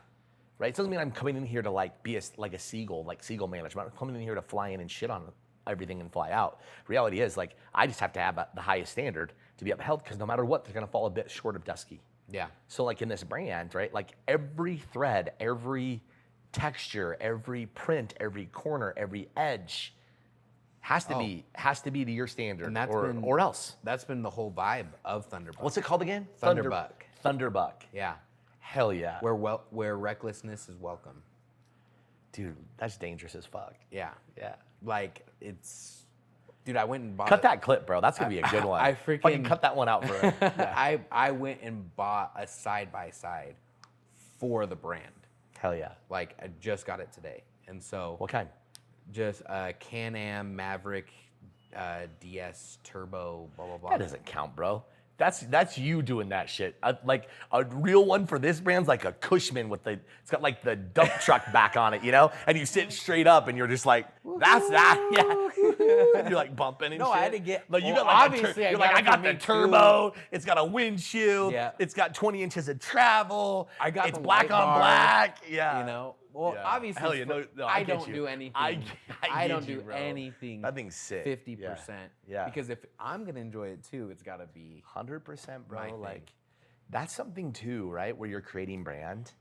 Right? It doesn't mean I'm coming in here to like be a seagull, like seagull management. I'm coming in here to fly in and shit on everything and fly out. Reality is like I just have to have the highest standard to be upheld because no matter what, they're gonna fall a bit short of Dusky. Yeah. So like in this brand, right? Like every thread, every texture, every print, every corner, every edge has to be to your standard, and or else. That's been the whole vibe of Thunderbuck. What's it called again? Thunderbuck. Yeah. Hell yeah. Where recklessness is welcome. Dude, that's dangerous as fuck. Yeah. Yeah. Like it's, dude. I went and bought. Cut that clip, bro. That's gonna be a good one. I freaking fucking cut that one out for it. Yeah. I went and bought a side by side for the brand. Hell yeah. Like I just got it today, and so what kind? Just a Can-Am Maverick DS Turbo, blah blah blah. That doesn't count, bro. That's you doing that shit. Like a real one for this brand's like a Cushman with it's got like the dump truck back on it, you know? And you sit straight up and you're just like, that's that, yeah. You're like bumping and shit. No, I had to get. Like you well, got like obviously, I got the turbo. Too. It's got a windshield. Yeah. It's got 20 inches of travel. It's the black on bar, black. Yeah. You know. Well, yeah. obviously, hell yeah, no, I don't do anything. I don't do bro. anything. That thing's sick. 50%. Yeah. Because if I'm gonna enjoy it too, it's gotta be 100%, bro. my thing. Like that's something too, right? Where you're creating brand.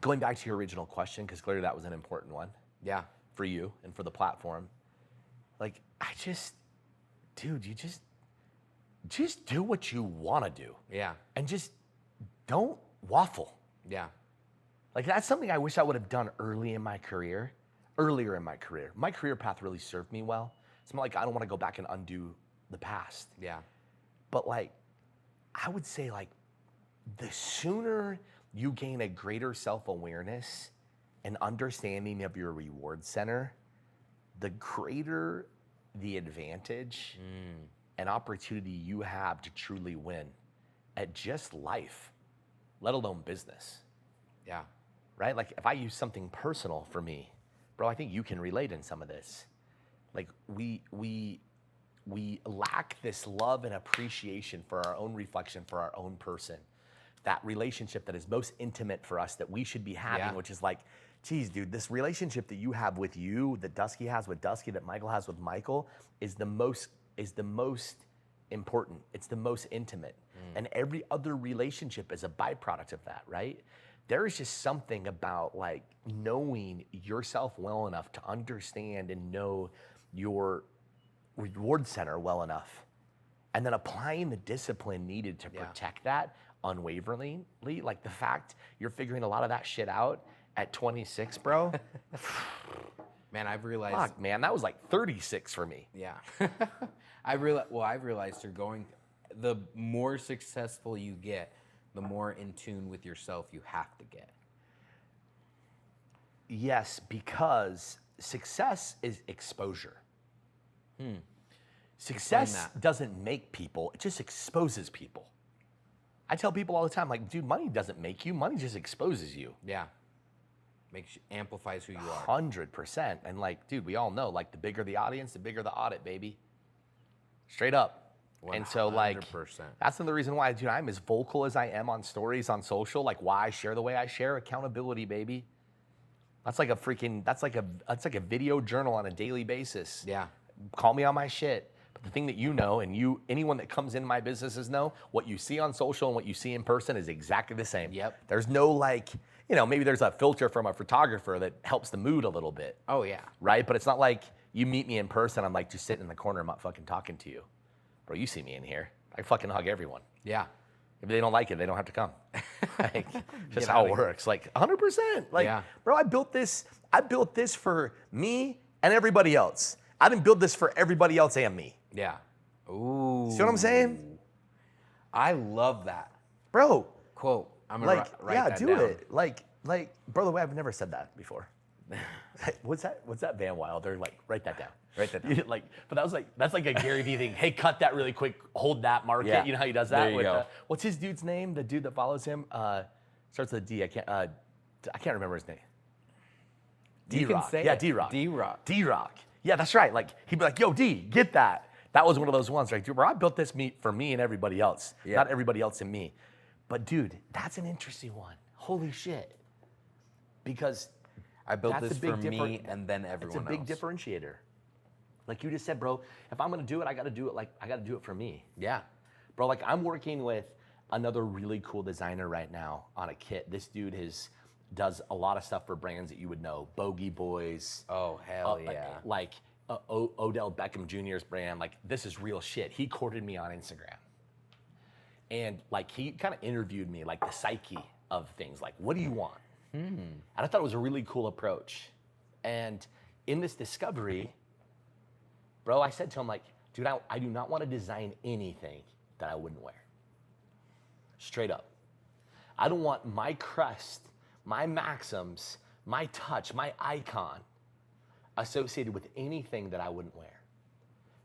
Going back to your original question, because clearly that was an important one. Yeah. For you and for the platform. Like dude, you just do what you want to do. Yeah. And just don't waffle. Yeah. Like that's something I wish I would have done earlier in my career. My career path really served me well. It's not like I don't want to go back and undo the past. Yeah. But like, I would say like, the sooner you gain a greater self-awareness and understanding of your reward center, the greater the advantage and opportunity you have to truly win at just life, let alone business. Yeah. Right? Like if I use something personal for me, bro, I think you can relate in some of this. Like we lack this love and appreciation for our own reflection, for our own person. That relationship that is most intimate for us that we should be having, which is like, geez, dude, this relationship that you have with you, that Dusky has with Dusky, that Michael has with Michael, is the most important. It's the most intimate. And every other relationship is a byproduct of that, right? There is just something about like knowing yourself well enough to understand and know your reward center well enough, and then applying the discipline needed to protect that unwaveringly. Like the fact you're figuring a lot of that shit out at 26, bro. Man, I've realized. Fuck, man, that was like 36 for me. Yeah. I've realized the more successful you get, the more in tune with yourself you have to get. Yes, because success is exposure. Success doesn't make people, it just exposes people. I tell people all the time, like, dude, money doesn't make you, money just exposes you. Yeah. Amplifies who you are. 100%. And like, dude, we all know, like, the bigger the audience, the bigger the audit, baby. Straight up. 100%. And so, like, that's another reason why, dude, I'm as vocal as I am on stories on social, like why I share the way I share. Accountability, baby. That's like a video journal on a daily basis. Yeah. Call me on my shit. But the thing that you know, and anyone that comes in my businesses know, what you see on social and what you see in person is exactly the same. Yep. There's no like, maybe there's a filter from a photographer that helps the mood a little bit. Oh yeah. Right? But it's not like you meet me in person, I'm like just sitting in the corner, I'm not fucking talking to you. Bro, you see me in here. I fucking hug everyone. Yeah. If they don't like it, they don't have to come. Like, just how it works. Like 100%. Like, bro, I built this for me and everybody else. I didn't build this for everybody else and me. Yeah. Ooh. See what I'm saying? I love that. Bro. Quote. I'm gonna write that down. Yeah, do it. Like, bro, the way I've never said that before. What's that Van Wilder? Like, write that down. Write that down. But that's like a Gary Vee thing. Hey, cut that really quick. Hold that market. Yeah. You know how he does that? There you go. What's his dude's name? The dude that follows him? Starts with a D. I can't remember his name. D-Rock. Yeah, D-Rock. D-Rock. Yeah, that's right. Like, he'd be like, yo, D, get that. That was one of those ones, right? Dude, bro, I built this for me and everybody else. Yeah. Not everybody else and me. But dude, that's an interesting one. Holy shit. Because I built this for me and then everyone else. It's a big differentiator. Like you just said, bro, if I'm gonna do it, I gotta do it for me. Yeah. Bro, like I'm working with another really cool designer right now on a kit. This dude does a lot of stuff for brands that you would know. Bogey Boys. Oh, hell yeah. Like Odell Beckham Jr.'s brand. Like, this is real shit. He courted me on Instagram. And like, he kind of interviewed me, like the psyche of things. Like, what do you want? And I thought it was a really cool approach. And in this discovery, bro, I said to him, like, dude, I do not want to design anything that I wouldn't wear. Straight up. I don't want my crest, my maxims, my touch, my icon associated with anything that I wouldn't wear.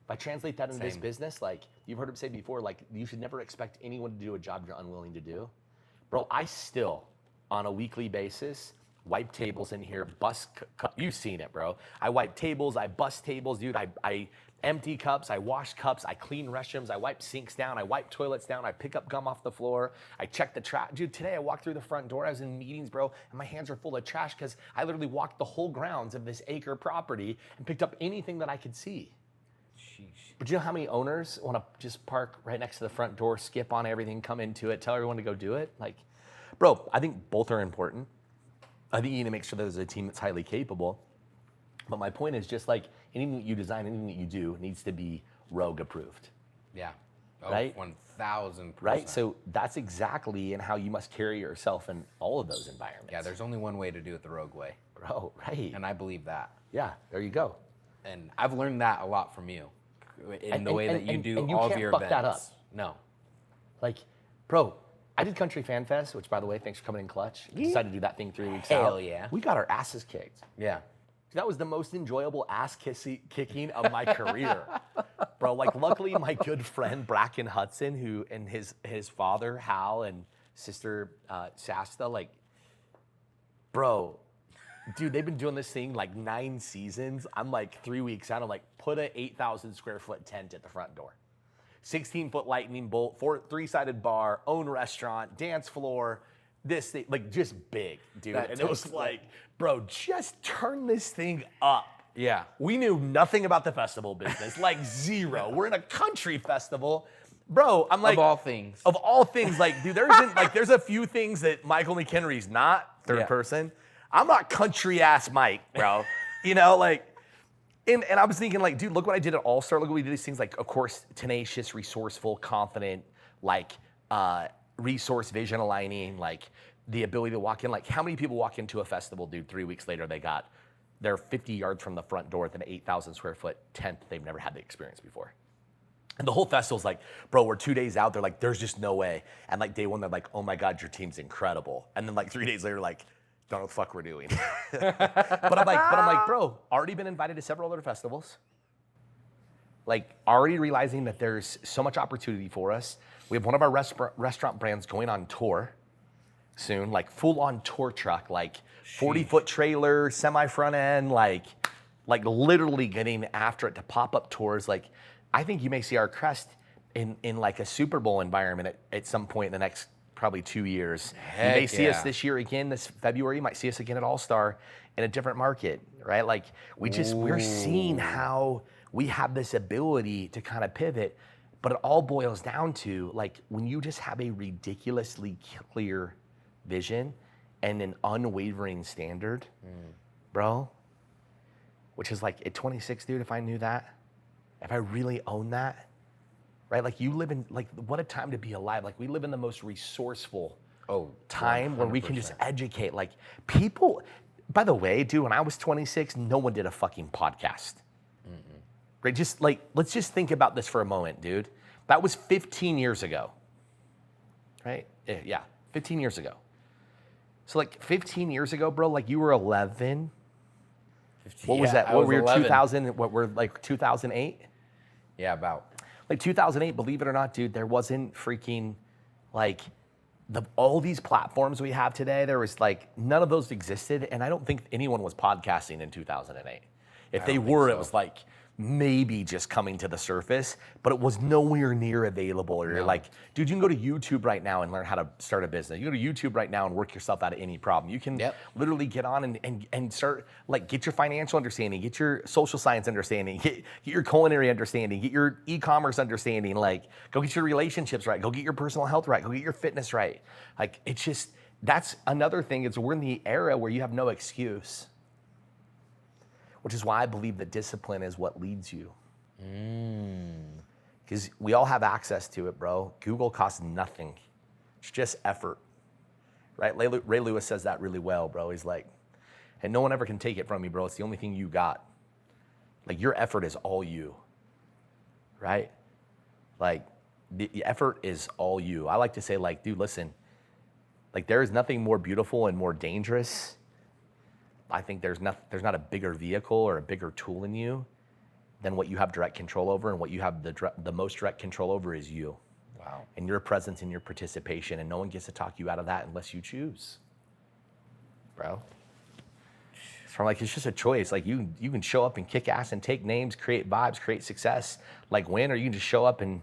If I translate that into this business, like you've heard him say before, like you should never expect anyone to do a job you're unwilling to do. Bro, I still, on a weekly basis, wipe tables in here, you've seen it, bro. I wipe tables, I bust tables, dude. I empty cups, I wash cups, I clean restrooms, I wipe sinks down, I wipe toilets down, I pick up gum off the floor, I check the trash. Dude, today I walked through the front door, I was in meetings, bro, and my hands are full of trash because I literally walked the whole grounds of this acre property and picked up anything that I could see. Sheesh. But you know how many owners want to just park right next to the front door, skip on everything, come into it, tell everyone to go do it? Like, bro, I think both are important. I think you need to make sure there's a team that's highly capable. But my point is just like anything that you design, anything that you do needs to be Rogue approved. Yeah. Oh, right? 1,000%. Right? So that's exactly in how you must carry yourself in all of those environments. Yeah, there's only one way to do it the Rogue way. Bro, right. And I believe that. Yeah, there you go. And I've learned that a lot from you in the way that you do and you all can't of your fuck events. that up. No. Like, bro, I did Country Fan Fest, which, by the way, thanks for coming in clutch. I decided to do that thing 3 weeks out. Hell yeah. We got our asses kicked. Yeah. That was the most enjoyable ass kicking of my career. Bro, like luckily my good friend Bracken Hudson, who and his father Hal and sister Shasta, like, bro, dude, they've been doing this thing like 9 seasons. I'm like 3 weeks out. I'm like, put a 8,000 square foot tent at the front door, 16-foot lightning bolt, 3-sided bar, own restaurant, dance floor. This thing, like, just big, dude. And it was like, bro, just turn this thing up. Yeah. We knew nothing about the festival business, like zero. We're in a country festival. Bro, I'm like. Of all things. Of all things, like, dude, there isn't, like, there's a few things that Michael McHenry's not third person. I'm not country ass Mike, bro. You know, like, and I was thinking, like, dude, look what I did at All Star. Look what we did these things, like, of course, tenacious, resourceful, confident, like, resource vision aligning, like the ability to walk in. Like, how many people walk into a festival, dude, 3 weeks later, they're 50 yards from the front door with an 8,000 square foot tent they've never had the experience before. And the whole festival's like, bro, we're 2 days out. They're like, there's just no way. And like day one, they're like, oh my God, your team's incredible. And then like 3 days later, like, don't know what the fuck we're doing. but I'm like, bro, already been invited to several other festivals. Like, already realizing that there's so much opportunity for us. We have one of our restaurant brands going on tour soon, like full on tour truck, like 40-foot trailer, semi front end, like literally getting after it to pop up tours. Like, I think you may see our crest in like a Super Bowl environment at some point in the next probably 2 years. Heck you may see us yeah. this year again, this February. You might see us again at All Star in a different market, right? Like, we're seeing how we have this ability to kind of pivot, but it all boils down to, like, when you just have a ridiculously clear vision and an unwavering standard, bro, which is like at 26, dude, if I knew that, if I really owned that, right? Like, you live in, like, what a time to be alive. Like, we live in the most resourceful time 100%. Where we can just educate. Like, people, by the way, dude, when I was 26, no one did a fucking podcast. Right? Just like, let's just think about this for a moment, dude. That was 15 years ago, right? Yeah, 15 years ago. So like 15 years ago, bro, like you were 11. What was that? What were you, 2000? What were like 2008? Yeah, about. Like 2008, believe it or not, dude, there wasn't freaking like all these platforms we have today. There was like, none of those existed. And I don't think anyone was podcasting in 2008. If they were, it was like, maybe just coming to the surface, but it was nowhere near available. Or you're like, dude, you can go to YouTube right now and learn how to start a business. You go to YouTube right now and work yourself out of any problem. You can literally get on and start, like, get your financial understanding, get your social science understanding, get your culinary understanding, get your e-commerce understanding, like, go get your relationships right, go get your personal health right, go get your fitness right. Like, it's just, that's another thing, is we're in the era where you have no excuse. Which is why I believe that discipline is what leads you. Because we all have access to it, bro. Google costs nothing. It's just effort, right? Ray Lewis says that really well, bro. He's like, and no one ever can take it from you, bro. It's the only thing you got. Like, your effort is all you, right? Like, the effort is all you. I like to say, like, dude, listen, like, there is nothing more beautiful and more dangerous. I think there's not a bigger vehicle or a bigger tool in you than what you have direct control over, and what you have the most direct control over is you. Wow. And your presence and your participation, and no one gets to talk you out of that unless you choose, bro. So like, it's just a choice. Like, you can show up and kick ass and take names, create vibes, create success, like win, or you can just show up and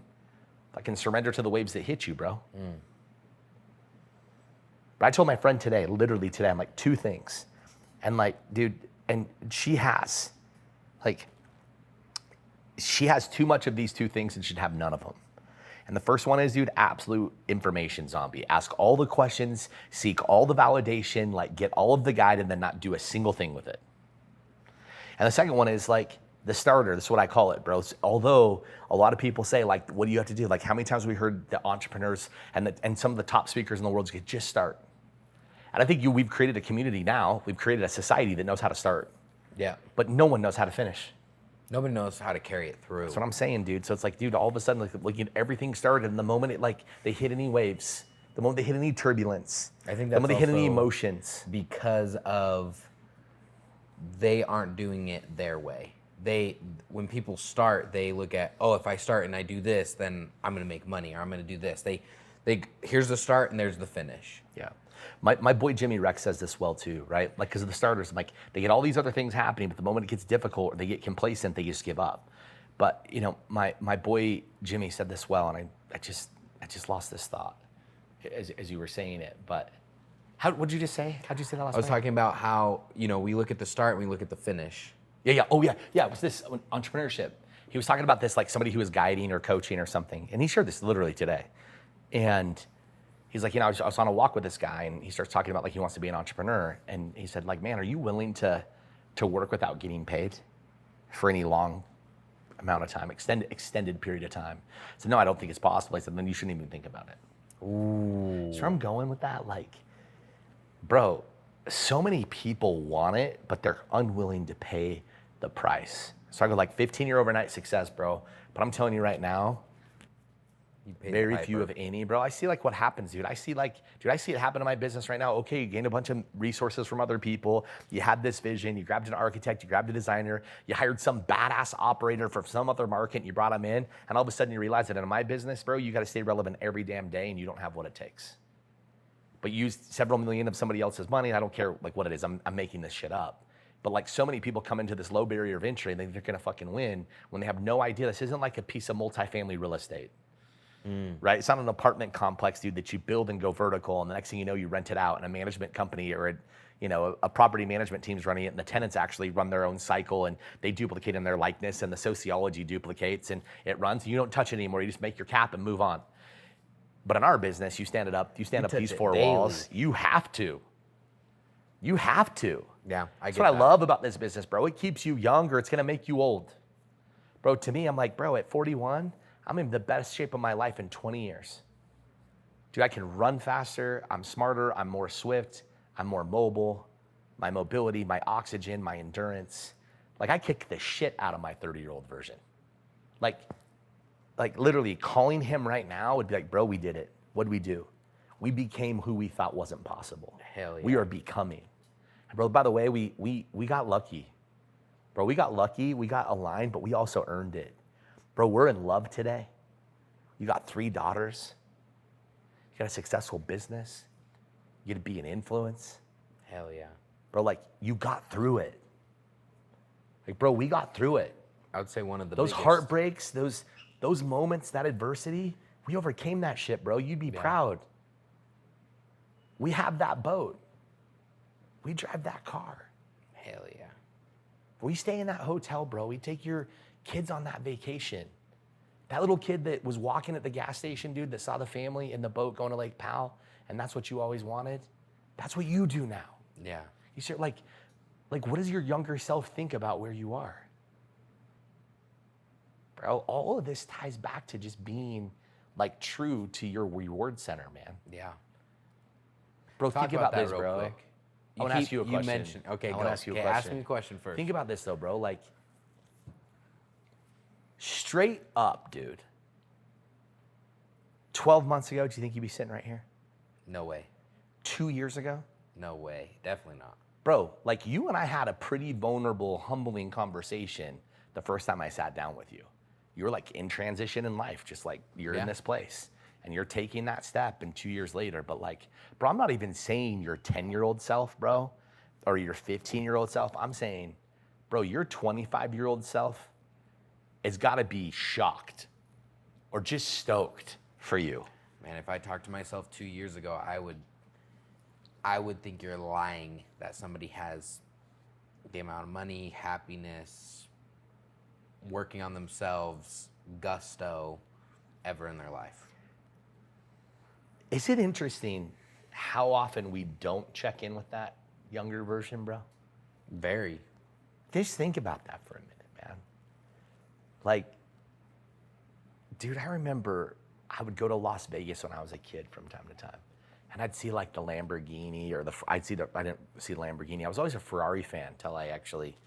fucking surrender to the waves that hit you, bro. But I told my friend today, literally today, I'm like, 2 things. And like, dude, and she has too much of these 2 things and should have none of them. And the first one is, dude, absolute information zombie. Ask all the questions, seek all the validation, like, get all of the guide, and then not do a single thing with it. And the second one is like the starter. That's what I call it, bro. Although a lot of people say, like, what do you have to do? Like, how many times have we heard the entrepreneurs and some of the top speakers in the world just start? And I think we've created a community now. We've created a society that knows how to start. Yeah. But no one knows how to finish. Nobody knows how to carry it through. That's what I'm saying, dude. So it's like, dude, all of a sudden, like everything started, and the moment they hit any waves, the moment they hit any turbulence, I think the that's moment they hit any also emotions, because of they aren't doing it their way. when people start, they look at, oh, if I start and I do this, then I'm gonna make money, or I'm gonna do this. Here's the start and there's the finish. Yeah. My boy Jimmy Rex says this well too, right? Like, because of the starters, like they get all these other things happening, but the moment it gets difficult or they get complacent, they just give up. But you know, my boy Jimmy said this well, and I just lost this thought as you were saying it. But what'd you just say? How'd you say that last I was night? talking about how, we look at the start and we look at the finish. Yeah. Oh yeah. It was this entrepreneurship. He was talking about this like somebody who was guiding or coaching or something, and he shared this literally today. And he's like, I was on a walk with this guy, and he starts talking about like he wants to be an entrepreneur, and he said like, man, are you willing to work without getting paid for any long amount of time, extended period of time? I said, no, I don't think it's possible. I said, then you shouldn't even think about it. Ooh. So I'm going with that, like, bro, so many people want it, but they're unwilling to pay the price. So I go like 15-year overnight success, bro. But I'm telling you right now, very few of any, bro. I see like what happens, dude. I see it happen in my business right now. Okay, you gained a bunch of resources from other people. You had this vision. You grabbed an architect. You grabbed a designer. You hired some badass operator from some other market. And you brought them in. And all of a sudden you realize that in my business, bro, you got to stay relevant every damn day, and you don't have what it takes. But you used several million of somebody else's money. And I don't care like what it is. I'm making this shit up. But like so many people come into this low barrier of entry and they think they're gonna fucking win when they have no idea. This isn't like a piece of multifamily real estate. Right? It's not an apartment complex, dude, that you build and go vertical, and the next thing you know, you rent it out, and a management company or a property management team's running it, and the tenants actually run their own cycle, and they duplicate in their likeness, and the sociology duplicates, and it runs, and you don't touch it anymore. You just make your cap and move on. But in our business, you stand up these four walls. You have to. You have to. Yeah, That's what I love about this business, bro. It keeps you young, or it's gonna make you old. Bro, to me, I'm like, bro, at 41, I'm in the best shape of my life in 20 years. Dude, I can run faster, I'm smarter, I'm more swift, I'm more mobile. My mobility, my oxygen, my endurance. Like I kick the shit out of my 30-year-old version. Like literally calling him right now would be like, bro, we did it. What'd we do? We became who we thought wasn't possible. Hell yeah. We are becoming. And bro, by the way, we got lucky. Bro, we got lucky, we got aligned, but we also earned it. Bro, we're in love today. You got 3 daughters. You got a successful business. You get to be an influence. Hell yeah. Bro, like you got through it. Like, bro, we got through it. I would say one of the Those biggest heartbreaks, those moments, that adversity, we overcame that shit, bro. You'd be proud. We have that boat. We drive that car. Hell yeah. We stay in that hotel, bro. We take your kids on that vacation. That little kid that was walking at the gas station, dude, that saw the family in the boat going to Lake Powell, and that's what you always wanted. That's what you do now. Yeah. You start like what does your younger self think about where you are? Bro, all of this ties back to just being like true to your reward center, man. Yeah. Bro, Talk think about that this, real bro. quick. I want to ask you a question. You mentioned, okay, I go. ask you a Okay, question. ask me a question first. Think about this though, bro. Like, straight up, dude. 12 months ago, do you think you'd be sitting right here? No way. 2 years ago? No way. Definitely not. Bro, like you and I had a pretty vulnerable, humbling conversation the first time I sat down with you. You were like in transition in life, just like you're in this place and you're taking that step, and 2 years later, but like, bro, I'm not even saying your 10-year-old self, bro, or your 15-year-old self. I'm saying, bro, your 25-year-old self has got to be shocked or just stoked for you. Man, if I talked to myself 2 years ago, I would think you're lying that somebody has the amount of money, happiness, working on themselves, gusto ever in their life. Is it interesting how often we don't check in with that younger version, bro? Very. Just think about that for a minute, man. Like, dude, I remember I would go to Las Vegas when I was a kid from time to time. And I'd see like the Lamborghini or I didn't see the Lamborghini. I was always a Ferrari fan until I actually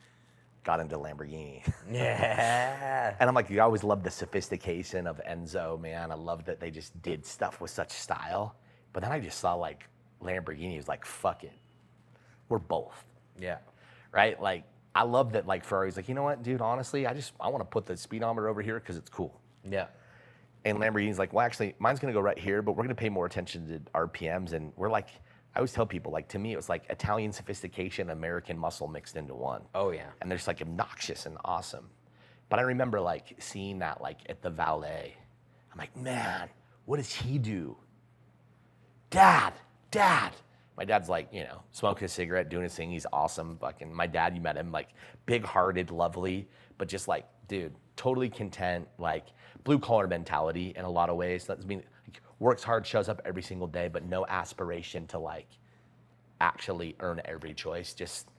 got into Lamborghini. Yeah. And I'm like, I always loved the sophistication of Enzo, man. I love that they just did stuff with such style. But then I just saw like Lamborghini was like, fuck it. We're both. Yeah. Right? Like, I love that like Ferrari's like, you know what, dude, honestly, I want to put the speedometer over here because it's cool. Yeah. And Lamborghini's like, well, actually, mine's going to go right here, but we're going to pay more attention to RPMs. And we're like, I always tell people, like, to me, it was like Italian sophistication, American muscle mixed into one. Oh, yeah. And they're just like obnoxious and awesome. But I remember like seeing that like at the valet. I'm like, man, what does he do? Dad. My dad's like, you know, smoking a cigarette, doing his thing. He's awesome. Fucking, my dad, you met him, like big-hearted, lovely, but just like, dude, totally content, like blue-collar mentality in a lot of ways. That means like, works hard, shows up every single day, but no aspiration to like actually earn every choice. Just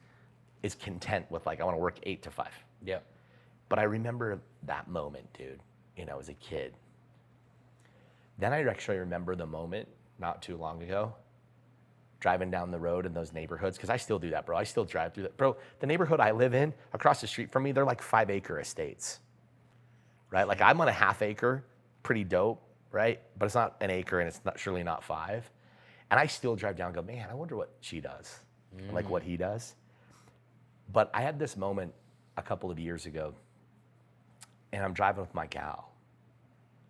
is content with like, I want to work 8 to 5. Yeah. But I remember that moment, dude, you know, as a kid. Then I actually remember the moment not too long ago, driving down the road in those neighborhoods, because I still do that, bro. I still drive through that. Bro, the neighborhood I live in, across the street from me, they're like 5-acre estates, right? Like I'm on a 1/2 acre, pretty dope, right? But it's not an acre and it's not surely not 5. And I still drive down and go, man, I wonder what she does, like what he does. But I had this moment a couple of years ago, and I'm driving with my gal,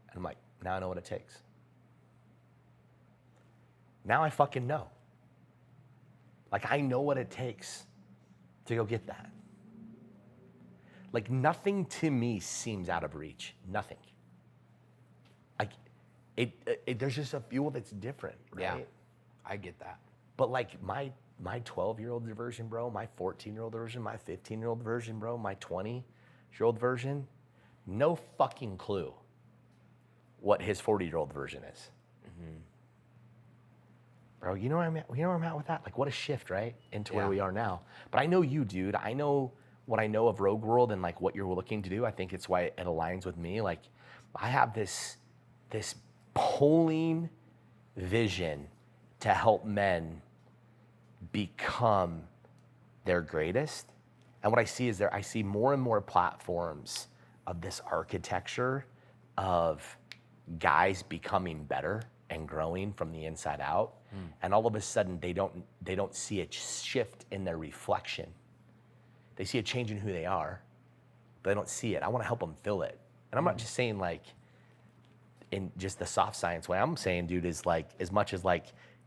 and I'm like, now I know what it takes. Now I fucking know. Like, I know what it takes to go get that. Like, nothing to me seems out of reach. Nothing. Like, there's just a fuel that's different, right? Yeah, I get that. But like my 12-year-old version, bro, my 14-year-old version, my 15-year-old version, bro, my 20-year-old version, no fucking clue what his 40-year-old version is. Mm-hmm. Bro, you know where I'm at? You know where I'm at with that? Like, what a shift, right? Into where we are now. But I know you, dude. I know what I know of Rogue World and like what you're looking to do. I think it's why it aligns with me. Like, I have this pulling vision to help men become their greatest. And what I see is I see more and more platforms of this architecture of guys becoming better and growing from the inside out. And all of a sudden they don't see a shift in their reflection. They see a change in who they are, but they don't see it. I want to help them feel it. And I'm not just saying like in just the soft science way. I'm saying, dude, is like as much as like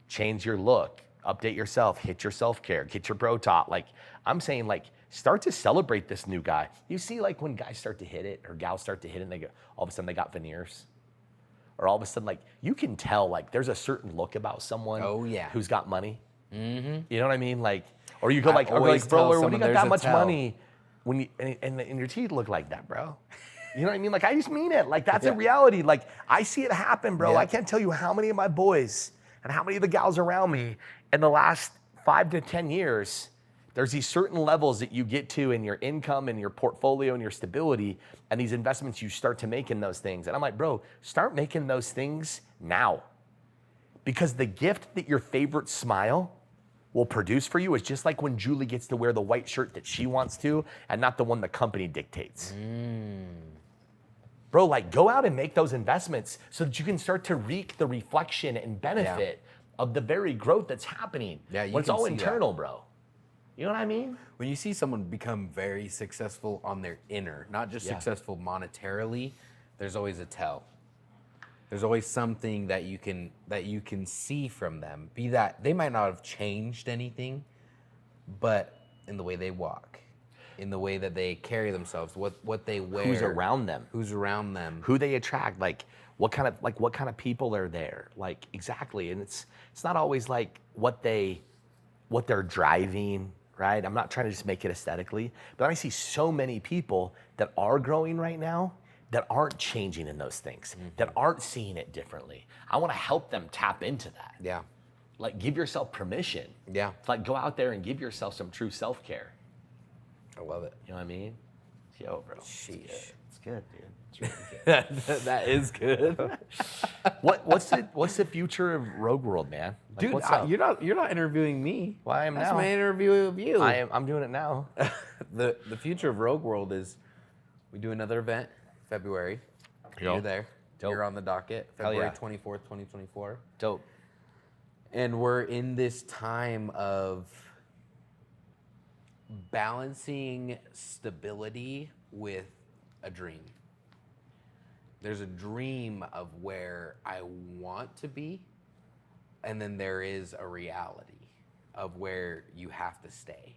change your look, update yourself, hit your self-care, get your bro talk. Like I'm saying like start to celebrate this new guy. You see like when guys start to hit it or gals start to hit it and they go, all of a sudden they got veneers. Or all of a sudden, like, you can tell, like, there's a certain look about someone who's got money. Mm-hmm. You know what I mean? Like, or you go like, bro, when you got that much money, when you, and your teeth look like that, bro. You know what I mean? Like, I just mean it. Like, that's a reality. Like, I see it happen, bro. I can't tell you how many of my boys and how many of the gals around me in the last 5 to 10 years, there's these certain levels that you get to in your income and your portfolio and your stability and these investments you start to make in those things. And I'm like, bro, start making those things now. Because the gift that your favorite smile will produce for you is just like when Julie gets to wear the white shirt that she wants to and not the one the company dictates. Bro, like go out and make those investments so that you can start to reap the reflection and benefit of the very growth that's happening. Yeah, when it's all internal, bro. You know what I mean? When you see someone become very successful on their inner, not just successful monetarily, there's always a tell. There's always something that you can see from them. Be that they might not have changed anything, but in the way they walk, in the way that they carry themselves, what they wear, who's around them, who they attract, like what kind of people are there, like exactly. And it's not always like what they're driving. Right? I'm not trying to just make it aesthetically, but I see so many people that are growing right now that aren't changing in those things, that aren't seeing it differently. I want to help them tap into that. Yeah. Like give yourself permission. Yeah. To like go out there and give yourself some true self-care. I love it. You know what I mean? Yo, bro. Sheesh. It's good, dude. It's really good. That is good. What's the future of Rogue World, man? Like, dude, what's up? you're not interviewing me. Well, I am That's now. my interview of you. I'm doing it now. The future of Rogue World is we do another event February. You're there. Dope. You're on the docket. February 24th, 2024. Dope. And we're in this time of balancing stability with a dream. There's a dream of where I want to be, and then there is a reality of where you have to stay.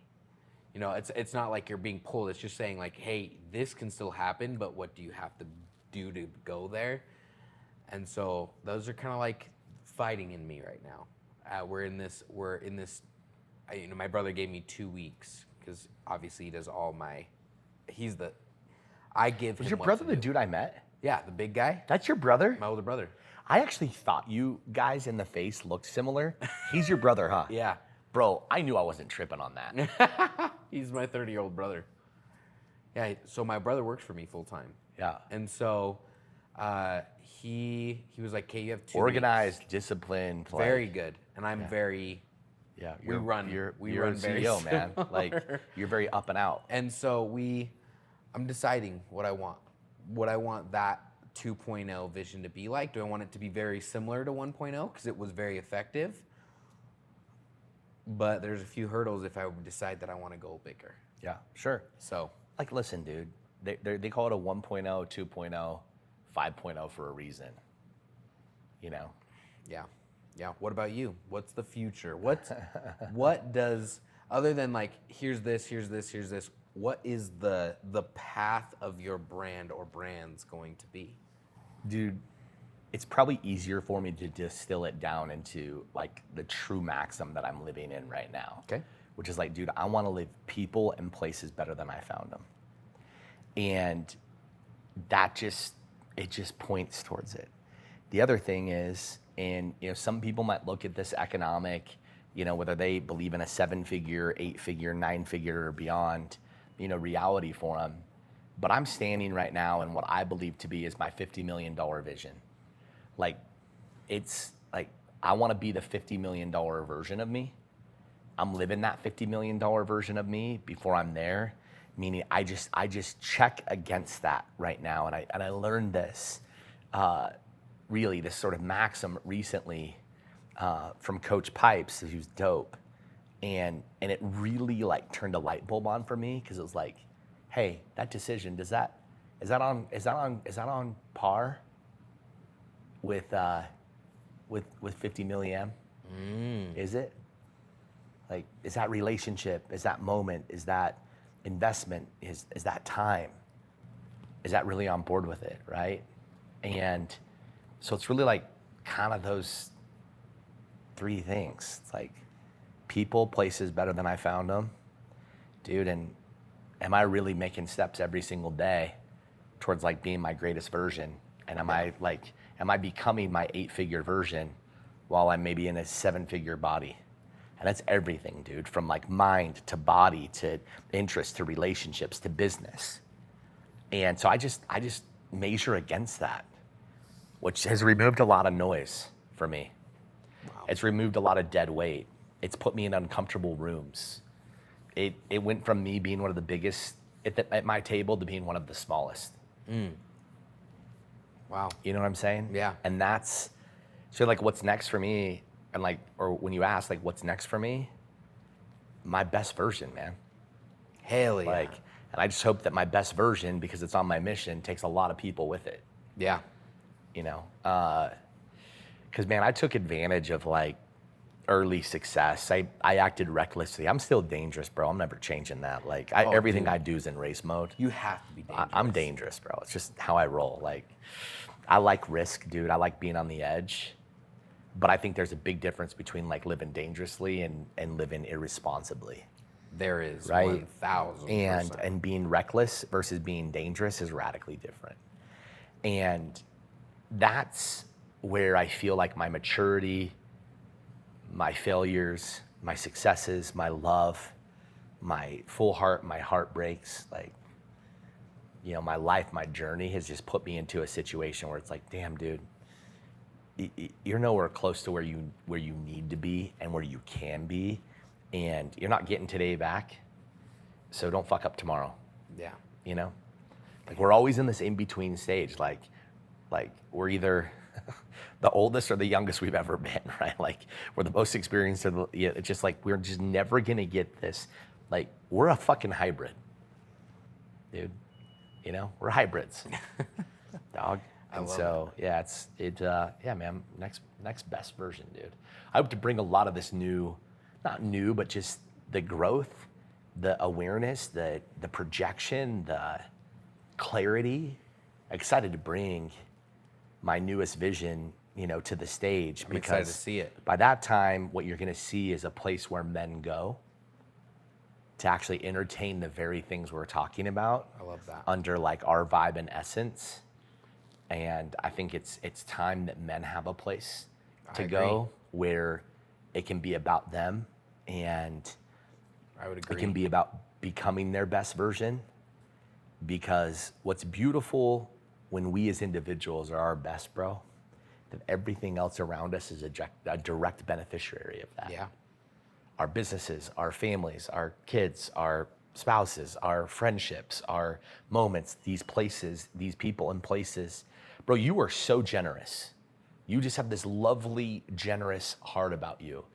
You know, it's not like you're being pulled. It's just saying like, hey, this can still happen, but what do you have to do to go there? And so those are kind of like fighting in me right now. We're in this. You know, my brother gave me 2 weeks because obviously he does all my. I give him. Was your what brother to the do. dude I met? Yeah, the big guy. That's your brother? My older brother. I actually thought you guys in the face looked similar. He's your brother, huh? Yeah. Bro, I knew I wasn't tripping on that. He's my 30-year-old brother. Yeah, so my brother works for me full time. Yeah. And so he was like, "Okay, you have 2 Organized, weeks." disciplined. Very good. And I'm very Yeah, we run You're run a very CEO, man. similar. Like you're very up and out. And so I'm deciding what I want. What I want that 2.0 vision to be like. Do I want it to be very similar to 1.0 because it was very effective? But there's a few hurdles if I decide that I want to go bigger. Yeah, sure. So, Like, listen, dude. They call it a 1.0, 2.0, 5.0 for a reason. You know. yeah. What about you? What's the future? What does, other than like, here's this, what is the path of your brand or brands going to be? Dude, it's probably easier for me to distill it down into like the true maxim that I'm living in right now. Okay. Which is like, dude, I want to live people and places better than I found them. And that just points towards it. The other thing is, and you know, some people might look at this economic, you know, whether they believe in a 7-figure, 8-figure, 9-figure or beyond, you know, reality for them. But I'm standing right now in what I believe to be is my $50 million vision. Like, it's like, I want to be the $50 million version of me. I'm living that $50 million version of me before I'm there. Meaning I just check against that right now. And I learned this, really this sort of maxim recently from Coach Pipes, who's dope. And it really like turned a light bulb on for me because it was like, hey, that decision, is that on par with 50 million? Is it? Like, is that relationship? Is that moment? Is that investment? Is that time? Is that really on board with it, right? And so it's really like kind of those three things. It's like people, places better than I found them, dude. And am I really making steps every single day towards like being my greatest version? And am I becoming my 8-figure version while I'm maybe in a 7-figure body? And that's everything, dude, from like mind to body to interest to relationships to business. And so I just measure against that, which has removed a lot of noise for me. Wow. It's removed a lot of dead weight. It's put me in uncomfortable rooms. It went from me being one of the biggest at my table to being one of the smallest. Wow. You know what I'm saying? Yeah. And that's, so like what's next for me, and like, or when you ask like what's next for me, my best version, man. Hell yeah. Like, and I just hope that my best version, because it's on my mission, takes a lot of people with it. Yeah. You know, because man, I took advantage of like early success. I acted recklessly. I'm still dangerous, bro. I'm never changing that. Like everything dude. I do is in race mode. You have to be dangerous. I'm dangerous, bro. It's just how I roll. Like, I like risk, dude. I like being on the edge. But I think there's a big difference between like living dangerously and living irresponsibly. There is, right? 1,000%. And being reckless versus being dangerous is radically different. And that's where I feel like my maturity, my failures, my successes, my love, my full heart, my heartbreaks, like, you know, my life, my journey has just put me into a situation where it's like, damn, dude, you're nowhere close to where you need to be and where you can be, and you're not getting today back, so don't fuck up tomorrow. Yeah. You know, like we're always in this in-between stage, like we're either the oldest or the youngest we've ever been, right? Like we're the most experienced, or it's just like we're just never gonna get this Like, we're a fucking hybrid, dude. You know, we're hybrids, dog. And so, yeah, yeah, man, next best version, dude. I hope to bring a lot of this not new, but just the growth, the awareness, the projection, the clarity. Excited to bring my newest vision, to the stage. I'm excited to see it. By that time, what you're gonna see is a place where men go to actually entertain the very things we're talking about. I love that. Under like our vibe and essence. And I think it's time that men have a place to go where it can be about them, and I would agree. it can be about becoming their best version. Because what's beautiful when we as individuals are our best, bro, that everything else around us is a direct beneficiary of that. Yeah. Our businesses, our families, our kids, our spouses, our friendships, our moments, these places, these people and places. Bro, you are so generous. You just have this lovely, generous heart about you.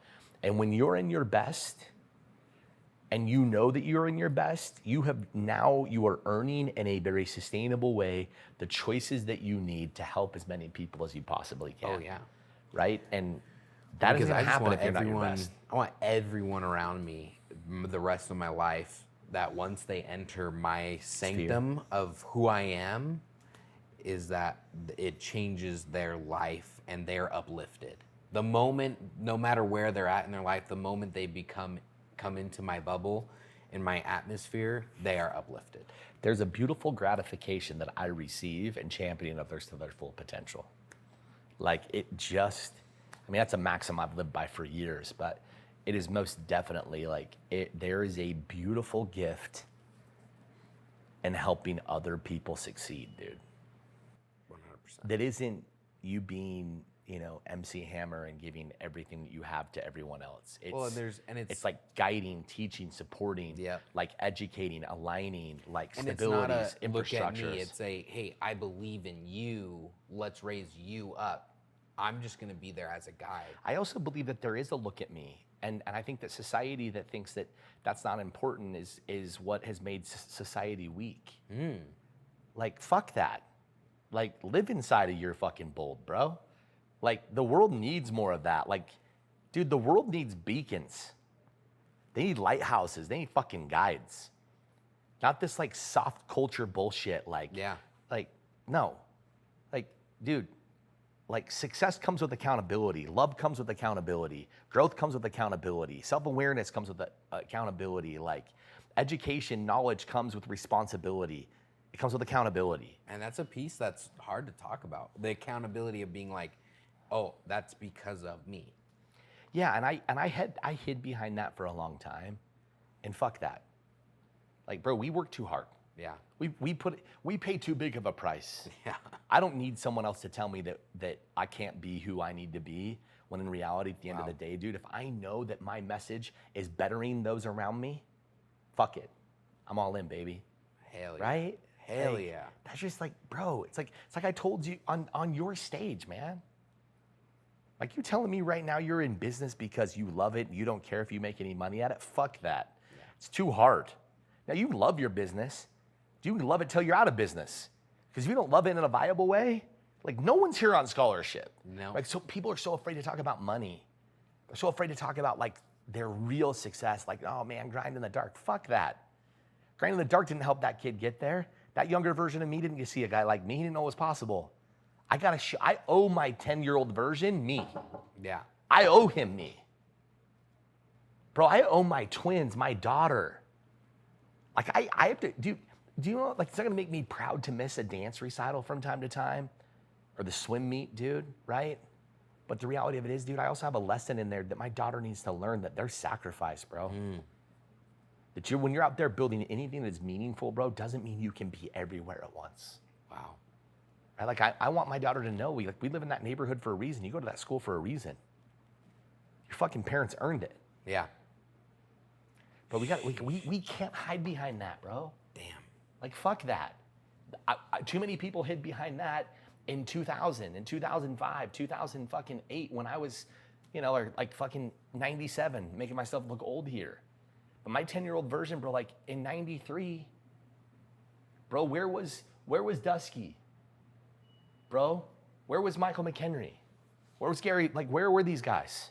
And when you're in your best, and you know that you're in your best, you are earning in a very sustainable way the choices that you need to help as many people as you possibly can. Oh, yeah. Right? And that doesn't happen if you're not your best. I want everyone around me the rest of my life that once they enter my sanctum of who I am, is that it changes their life and they're uplifted. The moment, no matter where they're at in their life, the moment they come into my bubble, in my atmosphere, they are uplifted. There's a beautiful gratification that I receive in championing others to their full potential. Like that's a maxim I've lived by for years, but it is most definitely there is a beautiful gift in helping other people succeed, dude. 100%. That isn't you being, MC Hammer and giving everything that you have to everyone else. It's like guiding, teaching, supporting, like educating, aligning, like and stabilities, it's not infrastructures. Look at me. It's hey, I believe in you. Let's raise you up. I'm just gonna be there as a guide. I also believe that there is a look at me, and I think that society that thinks that that's not important is what has made society weak. Like, fuck that. Like, live inside of your fucking bold, bro. Like, the world needs more of that. Like, dude, the world needs beacons. They need lighthouses. They need fucking guides. Not this, like, soft culture bullshit. No. Like, dude, like, success comes with accountability. Love comes with accountability. Growth comes with accountability. Self-awareness comes with accountability. Like, education, knowledge comes with responsibility. It comes with accountability. And that's a piece that's hard to talk about. The accountability of being like, oh, that's because of me. Yeah, and I hid behind that for a long time, and fuck that. Like, bro, we work too hard. Yeah. We pay too big of a price. Yeah. I don't need someone else to tell me that I can't be who I need to be, when in reality, at the end of the day, dude, if I know that my message is bettering those around me, fuck it. I'm all in, baby. Hell yeah. Right? Hell yeah. That's just like, bro, it's like I told you on your stage, man. Like, you telling me right now you're in business because you love it and you don't care if you make any money at it? Fuck that. Yeah. It's too hard. Now, you love your business. You can love it till you're out of business. Because if you don't love it in a viable way, like, no one's here on scholarship. No. Like, so people are so afraid to talk about money. They're so afraid to talk about, like, their real success. Like, oh, man, grind in the dark. Fuck that. Grind in the dark didn't help that kid get there. That younger version of me didn't get to see a guy like me. He didn't know it was possible. I owe my 10-year-old version me. Yeah. I owe him me. Bro, I owe my twins, my daughter. Like, I have to, do you know, like, it's not gonna make me proud to miss a dance recital from time to time, or the swim meet, dude, right? But the reality of it is, dude, I also have a lesson in there that my daughter needs to learn, that there's sacrifice, bro. That when you're out there building anything that's meaningful, bro, doesn't mean you can be everywhere at once. Wow. Right? Like, I want my daughter to know we live in that neighborhood for a reason. You go to that school for a reason. Your fucking parents earned it. Yeah. But we can't hide behind that, bro. Damn. Like, fuck that. Too many people hid behind that in 2000, in 2005, 2008, when I was, or like fucking 97, making myself look old here. But my 10-year-old version, bro, like in 93, bro, where was Dusky? Bro, where was Michael McHenry? Where was Gary? Like, where were these guys?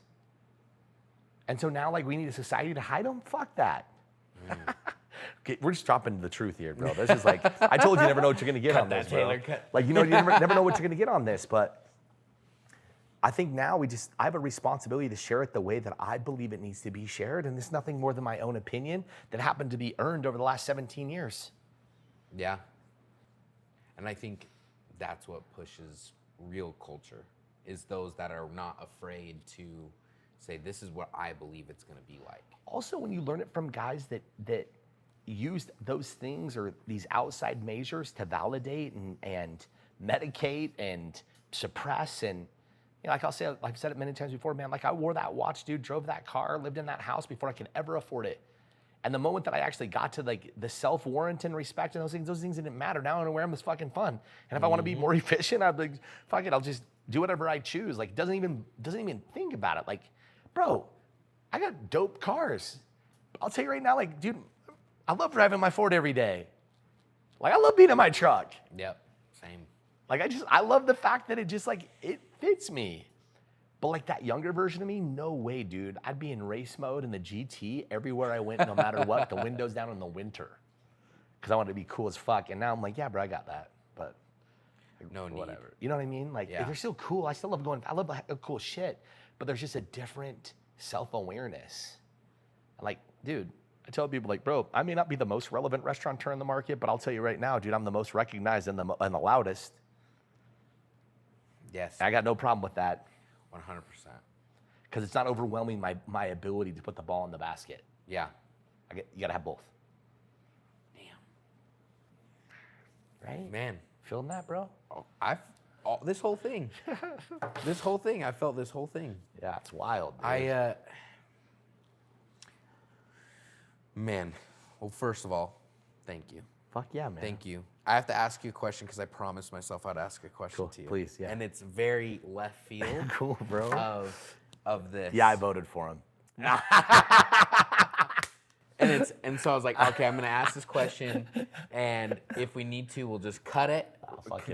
And so now, like, we need a society to hide them? Fuck that. Okay, we're just dropping the truth here, bro. This is like, I told you never know what you're going to get on this, bro. Like, you know, you never know what you're going to get on this. But I think now I have a responsibility to share it the way that I believe it needs to be shared. And it's nothing more than my own opinion that happened to be earned over the last 17 years. Yeah. And I think that's what pushes real culture, is those that are not afraid to say, this is what I believe it's going to be like. Also, when you learn it from guys that used those things or these outside measures to validate and medicate and suppress, and you know, like I've said it many times before, man, like I wore that watch, dude, drove that car, lived in that house before I could ever afford it. And the moment that I actually got to like the self-warrant and respect and those things didn't matter. Now I want to wear them as fucking fun. And if I want to be more efficient, I'd be like, fuck it, I'll just do whatever I choose. Like, doesn't even think about it. Like, bro, I got dope cars. I'll tell you right now, like, dude, I love driving my Ford every day. Like, I love being in my truck. Yep, same. Like, I love the fact that it just like, it fits me. But like that younger version of me, no way, dude. I'd be in race mode in the GT everywhere I went, no matter what, the windows down in the winter. Because I wanted to be cool as fuck. And now I'm like, yeah, bro, I got that. But no need. Whatever. You know what I mean? Like, yeah. They're still cool. I love the cool shit. But there's just a different self-awareness. Like, dude, I tell people, like, bro, I may not be the most relevant restaurateur in the market, but I'll tell you right now, dude, I'm the most recognized and the loudest. Yes. I got no problem with that. 100%. Because it's not overwhelming my ability to put the ball in the basket. Yeah. You got to have both. Damn. Right? Man. Feeling that, bro? This whole thing. I felt this whole thing. Yeah, it's wild, dude. Man. Well, first of all, thank you. Fuck yeah, man. Thank you. I have to ask you a question because I promised myself I'd ask a question to you. Please, yeah. And it's very left field. Cool, bro. Of this. Yeah, I voted for him. And so I was like, okay, I'm gonna ask this question, and if we need to, we'll just cut it.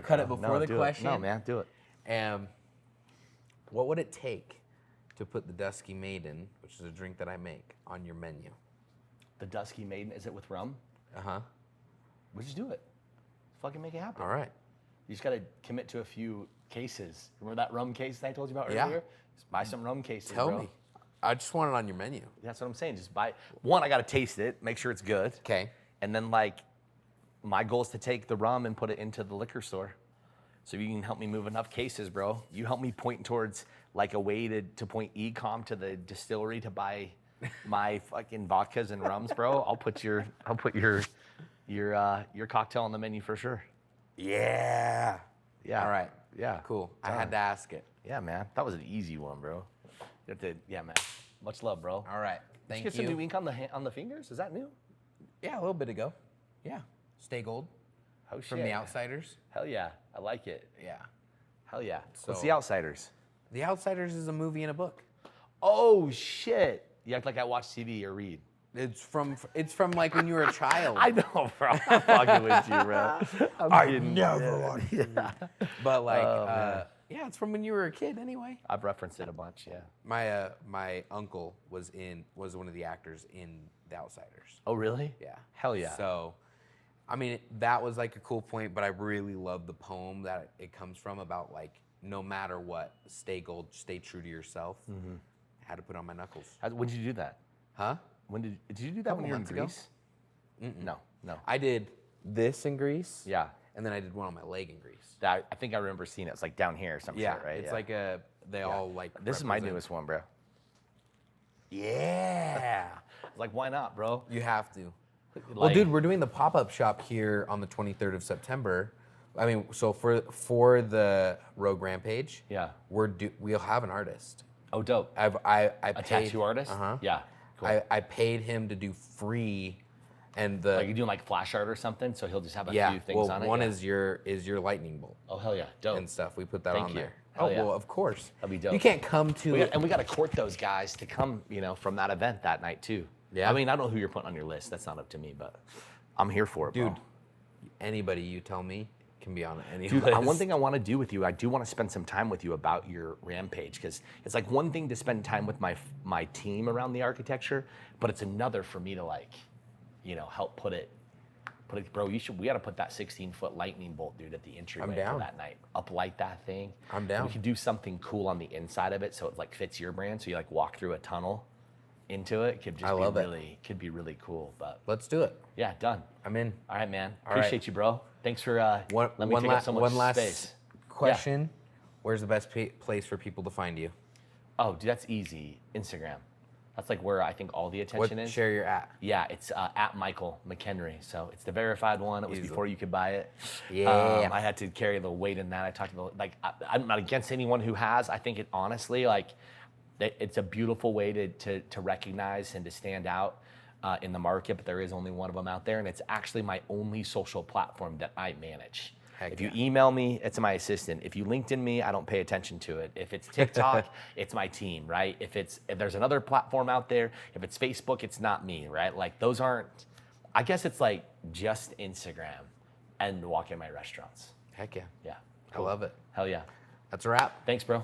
Cut it before the question. No, man, do it. What would it take to put the Dusky Maiden, which is a drink that I make, on your menu? The Dusky Maiden, is it with rum? Uh-huh. We just do it. Fucking make it happen. All right. You just gotta commit to a few cases. Remember that rum case that I told you about Yeah. earlier? Just buy some rum cases, Tell bro. me. I just want it on your menu. That's what I'm saying. Just buy one. I gotta taste it, make sure it's good. Okay. And then like, my goal is to take the rum and put it into the liquor store. So you can help me move enough cases, bro. You help me point towards like a way to point e-com to the distillery to buy my fucking vodkas and rums, bro. I'll put your cocktail on the menu for sure. Yeah. Yeah. All right. Yeah. Cool. Done. I had to ask it. Yeah, man. That was an easy one, bro. You have to, yeah, man. Much love, bro. All right. Thank you. Did you get some new ink on the fingers? Is that new? Yeah, a little bit ago. Yeah. Stay Gold. Oh, shit. From The Outsiders. Hell yeah. I like it. Yeah. Hell yeah. So- What's The Outsiders? The Outsiders is a movie and a book. Oh, shit. You act like I watch TV or read. It's from like when you were a child. I know, bro. I'm fucking with you, bro. I never watched it. Yeah. But like, man. yeah, it's from when you were a kid anyway. I've referenced it a bunch, yeah. My uncle was one of the actors in The Outsiders. Oh, really? Yeah. Hell yeah. So, I mean, that was like a cool point, but I really love the poem that it comes from about like, no matter what, stay gold, stay true to yourself. Mm-hmm. I had to put on my knuckles. When did you do that? Huh? Did you do that when you were in months ago. Greece? No. I did this in Greece. Yeah. And then I did one on my leg in Greece. I think I remember seeing it. It's like down here or some shit, right? It's like they all like. This is my represent- newest one, bro. Yeah. Like, why not, bro? You have to. Well, Like- dude, we're doing the pop-up shop here on the 23rd of September. I mean, so for the Rogue Rampage, Yeah. we'll have an artist. Oh, dope. I A paid, tattoo artist? Uh-huh. Yeah. Cool. I paid him to do free, and the Like you doing like flash art or something, so he'll just have a yeah. few things Well, on it. one yeah. is your lightning bolt Oh, hell yeah. Dope. and stuff. We put that Thank on you. there. Hell Oh yeah. well, of course. That'd be dope. You can't come to We got to court those guys to come, from that event that night too. Yeah. I mean, I don't know who you're putting on your list. That's not up to me, but I'm here for it, Dude, bro. anybody you tell me can be on any Dude, list. one thing I want to do with you, I do want to spend some time with you about your Rampage, because it's like one thing to spend time with my team around the architecture, but it's another for me to like, help put it, bro. We got to put that 16-foot lightning bolt, dude, at the entryway for that night. Uplight that thing. I'm down. We could do something cool on the inside of it so it like fits your brand. So you like walk through a tunnel into it. Could just could be really cool. But let's do it. yeah, done. I'm in. All right, man. All Appreciate you, bro. Thanks for letting me take up so much one last space. question. Yeah. Where's the best place for people to find you? Oh, dude, that's easy. Instagram. That's like where I think all the attention is. Share your at. Yeah, it's at Michael McHenry. So it's the verified one. It was before you could buy it. Yeah. I had to carry the weight in that. I talked about I'm not against anyone who has. I think it honestly it's a beautiful way to recognize and to stand out in the market. But there is only one of them out there, and it's actually my only social platform that I manage. If you email me, it's my assistant. If you LinkedIn me, I don't pay attention to it. If it's TikTok, it's my team, right? If there's another platform out there, if it's Facebook, it's not me, right? Like those aren't, I guess it's like just Instagram and walk in my restaurants. Heck yeah. Yeah. I love it. Hell yeah. That's a wrap. Thanks, bro.